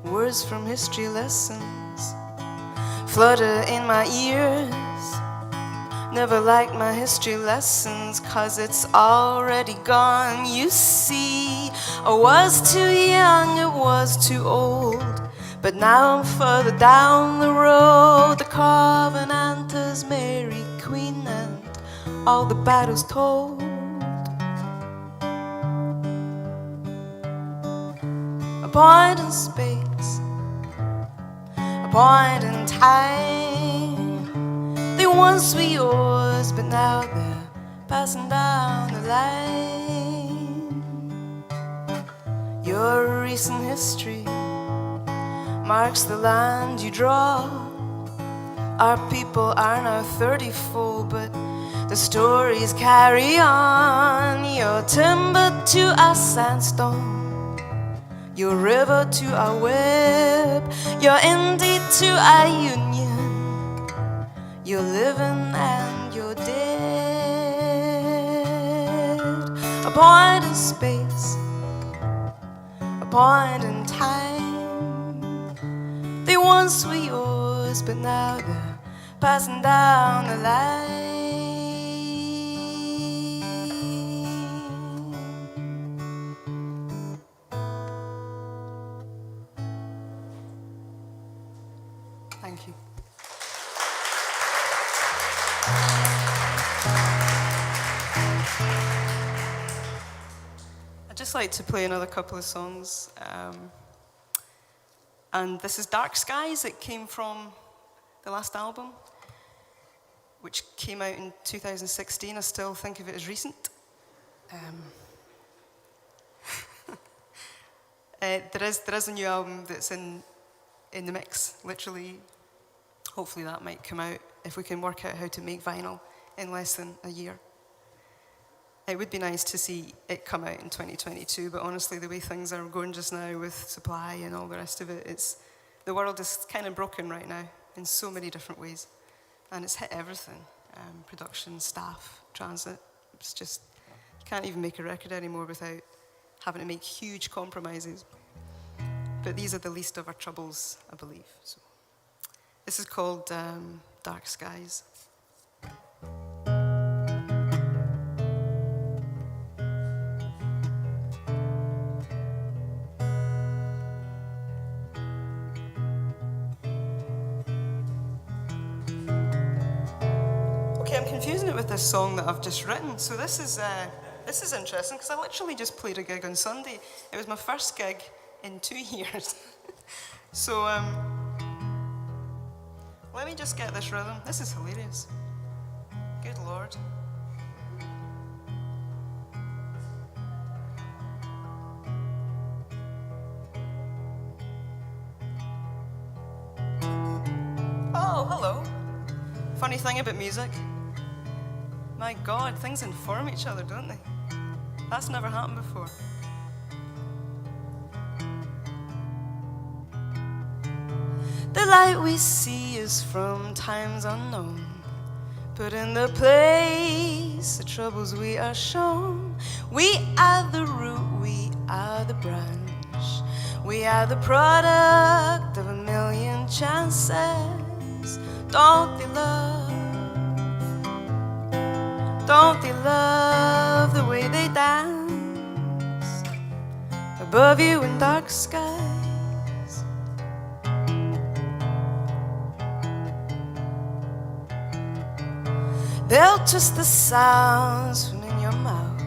Words from history lessons flutter in my ears. Never liked my history lessons, 'cause it's already gone. You see, I was too young, it was too old, but now I'm further down the road. The Covenanters, Mary Queen, and all the battles told. A point in space, a point in time. They once were yours, but now they're passing down the line. Your recent history marks the land you draw. Our people are now 30-fold, but the stories carry on. Your timber to our sandstone, your river to our web, your Indy to our union, your living and your dead. A point in space, a point in time. They once were yours, but now they're passing down the line. Thank you. I'd just like to play another couple of songs. And this is Dark Skies. It came from the last album, which came out in 2016. I still think of it as recent. There is a new album that's in the mix, literally. Hopefully that might come out if we can work out how to make vinyl in less than a year. It would be nice to see it come out in 2022, but honestly, the way things are going just now with supply and all the rest of it, the world is kind of broken right now in so many different ways, and it's hit everything. Production, staff, transit. It's just, you can't even make a record anymore without having to make huge compromises. But these are the least of our troubles, I believe. So, this is called Dark Skies. Okay, I'm confusing it with this song that I've just written. So this is interesting, because I literally just played a gig on Sunday. It was my first gig in 2 years. So let me just get this rhythm. This is hilarious. Good Lord. Oh, hello. Funny thing about music. My God, things inform each other, don't they? That's never happened before. The light we see is from times unknown, put in the place the troubles we are shown. We are the root, we are the branch, we are the product of a million chances. Don't they love the way they dance above you in dark skies? They'll twist the sounds from in your mouth,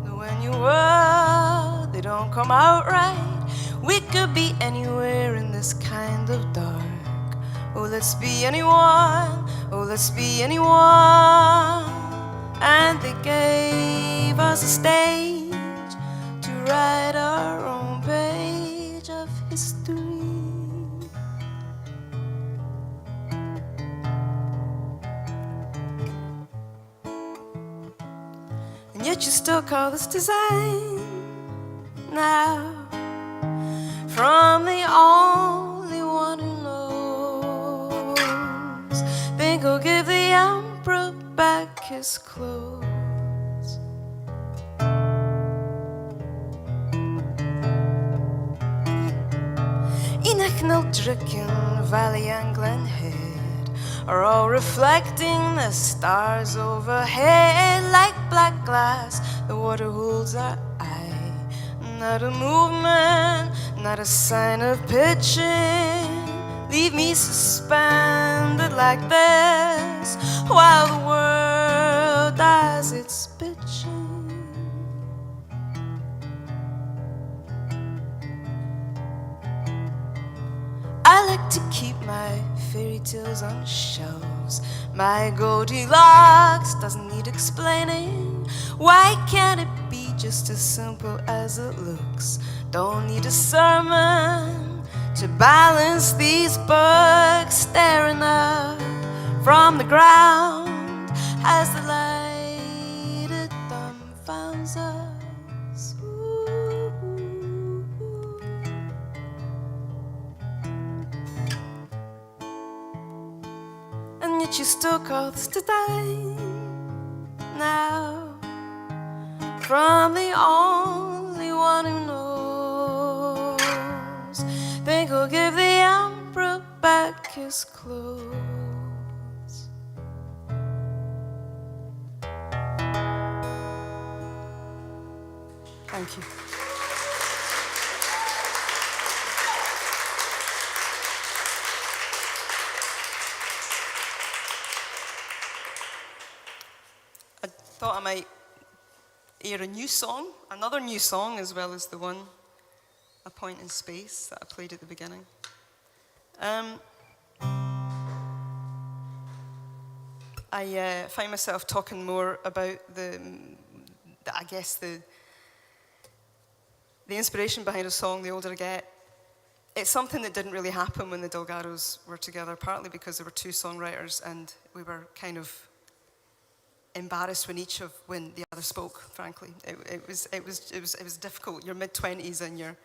but when you word, they don't come out right. We could be anywhere in this kind of dark. Oh, let's be anyone, oh, let's be anyone. And they gave us a stage to write our own page of history. yet you still call this design. Now, from the only one who knows, think I'll give the emperor back his clothes. Enoch, Nildrick, Valley and Glenhead are all reflecting the stars overhead like black glass. The water holds our eye, not a movement, not a sign of pitching. Leave me suspended like this while the world does its bitching. I like to keep my fairy tales on shelves. My Goldilocks doesn't need explaining. Why can't it be just as simple as it looks? Don't need a sermon to balance these books staring up from the ground as the light it dumbfounds us. Ooh. And yet you still call this to die. Now, from the only one who knows, think I'll give the emperor back his clothes. Thank you. I thought I might hear a new song, another new song, as well as the one, A Point in Space, that I played at the beginning. I find myself talking more about the inspiration behind a song the older I get. It's something that didn't really happen when the Delgados were together, partly because there were two songwriters and we were kind of embarrassed when the other spoke, frankly. It was difficult. You're mid-20s and you're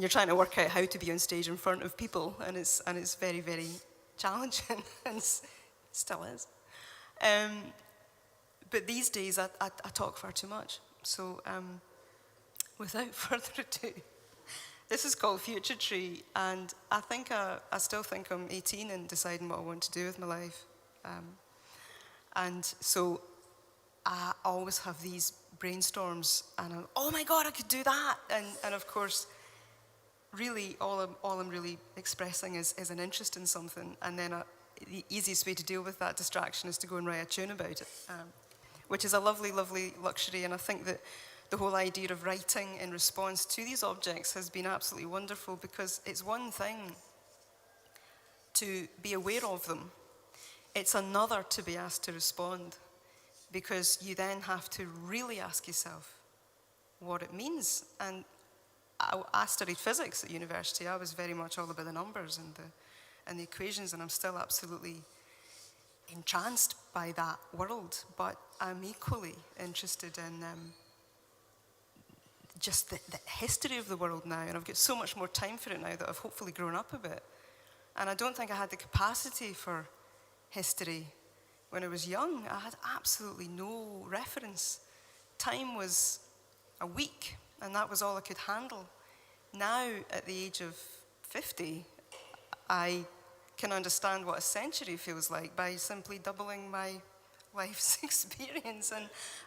trying to work out how to be on stage in front of people, and it's very, very challenging, and still is. But these days I talk far too much. So without further ado, this is called Future Tree, and I still think I'm 18 and deciding what I want to do with my life. And so I always have these brainstorms, and I'm, oh my God, I could do that. And of course, really, all I'm really expressing is an interest in something. And then the easiest way to deal with that distraction is to go and write a tune about it, which is a lovely, lovely luxury. And I think that the whole idea of writing in response to these objects has been absolutely wonderful, because it's one thing to be aware of them. It's another to be asked to respond, because you then have to really ask yourself what it means. And I studied physics at university. I was very much all about the numbers and the equations, and I'm still absolutely entranced by that world. But I'm equally interested in just the history of the world now, and I've got so much more time for it now that I've hopefully grown up a bit. And I don't think I had the capacity for history when I was young. I had absolutely no reference. Time was a week, and that was all I could handle. Now, at the age of 50, I can understand what a century feels like by simply doubling my life's experience.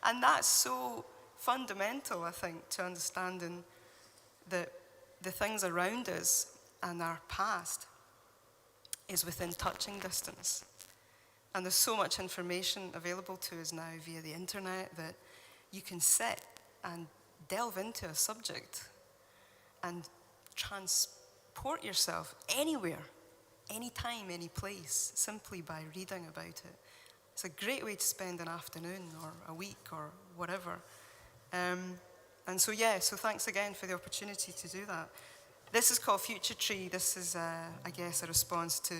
And that's so fundamental, I think, to understanding that the things around us and our past is within touching distance. And there's so much information available to us now via the internet that you can sit and delve into a subject and transport yourself anywhere, anytime, any place, simply by reading about it. It's a great way to spend an afternoon or a week or whatever. And so thanks again for the opportunity to do that. This is called Future Tree. This is, I guess, a response to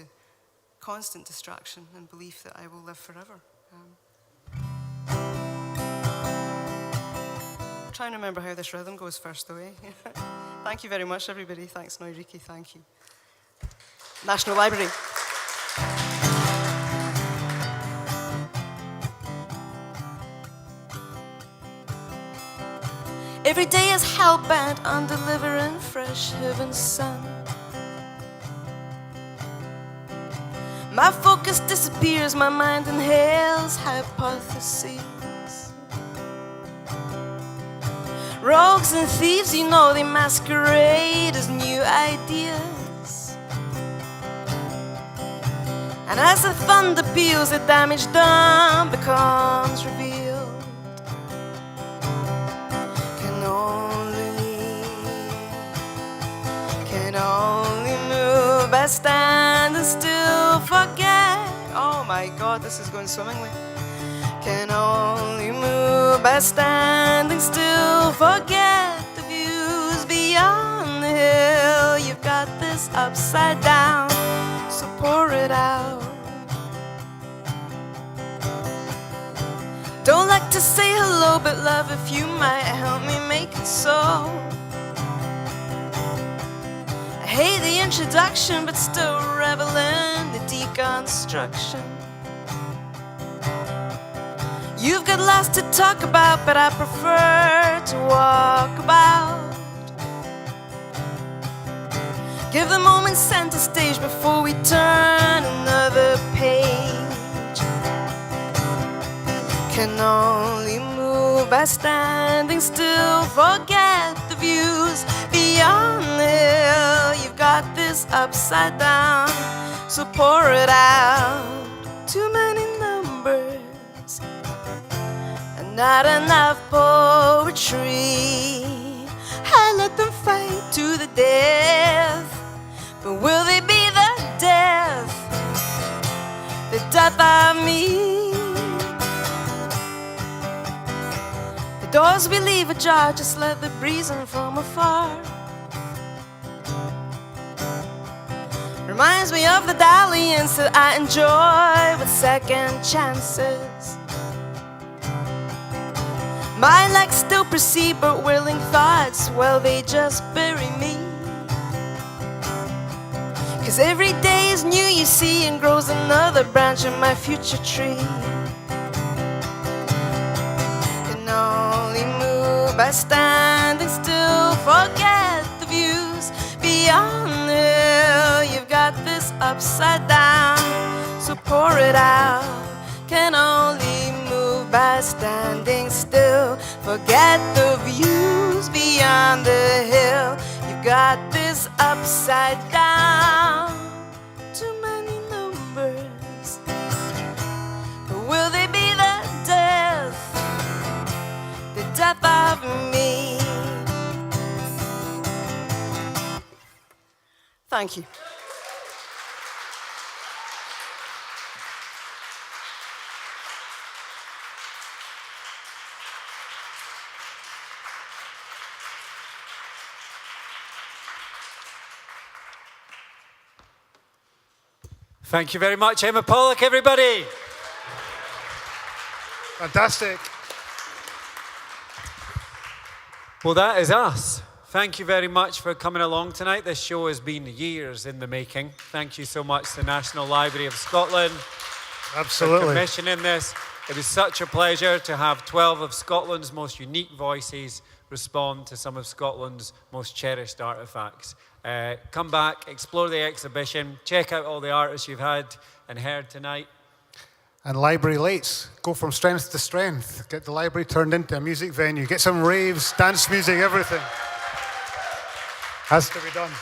constant distraction and belief that I will live forever. trying to remember how this rhythm goes first, though, eh? Thank you very much, everybody. Thanks, Reekie. Thank you. National Library. Every day is hell-bent on delivering fresh heaven's sun. My focus disappears, my mind inhales hypotheses. Rogues and thieves, you know, they masquerade as new ideas. And as the thunder peals, the damage done becomes revealed. Can only move by standing still, forget. Oh my God, this is going swimmingly. Can only move by standing still, forget the views beyond the hill. You've got this upside down, so pour it out. Don't like to say hello, but love, if you might help me make it so. I hate the introduction, but still revel in the deconstruction. You've got lots to talk about, but I prefer to walk about. Give the moment center stage before we turn another page. Can only move by standing still, forget the views beyond the hill. You've got this upside down, so pour it out. Too many numbers, not enough poetry. I let them fight to the death, but will they be the death of me? The doors we leave ajar, just let the breeze in from afar. Reminds me of the dalliance that I enjoy with second chances. My legs still proceed, but whirling thoughts, well, they just bury me. 'Cause every day is new, you see, and grows another branch in my future tree. Can only move by standing still, forget the views beyond the hill. You've got this upside down, so pour it out. Can only move by standing still, forget the views beyond the hill. You've got this upside down. Too many numbers, but will they be the death of me? Thank you. Thank you very much, Emma Pollock, everybody. Fantastic. Well, that is us. Thank you very much for coming along tonight. This show has been years in the making. Thank you so much to the National Library of Scotland Absolutely. for commissioning this. It was such a pleasure to have 12 of Scotland's most unique voices respond to some of Scotland's most cherished artefacts. Come back, explore the exhibition, check out all the artists you've had and heard tonight. And library lates, go from strength to strength. Get the library turned into a music venue. Get some raves, dance music, everything. Has to be done.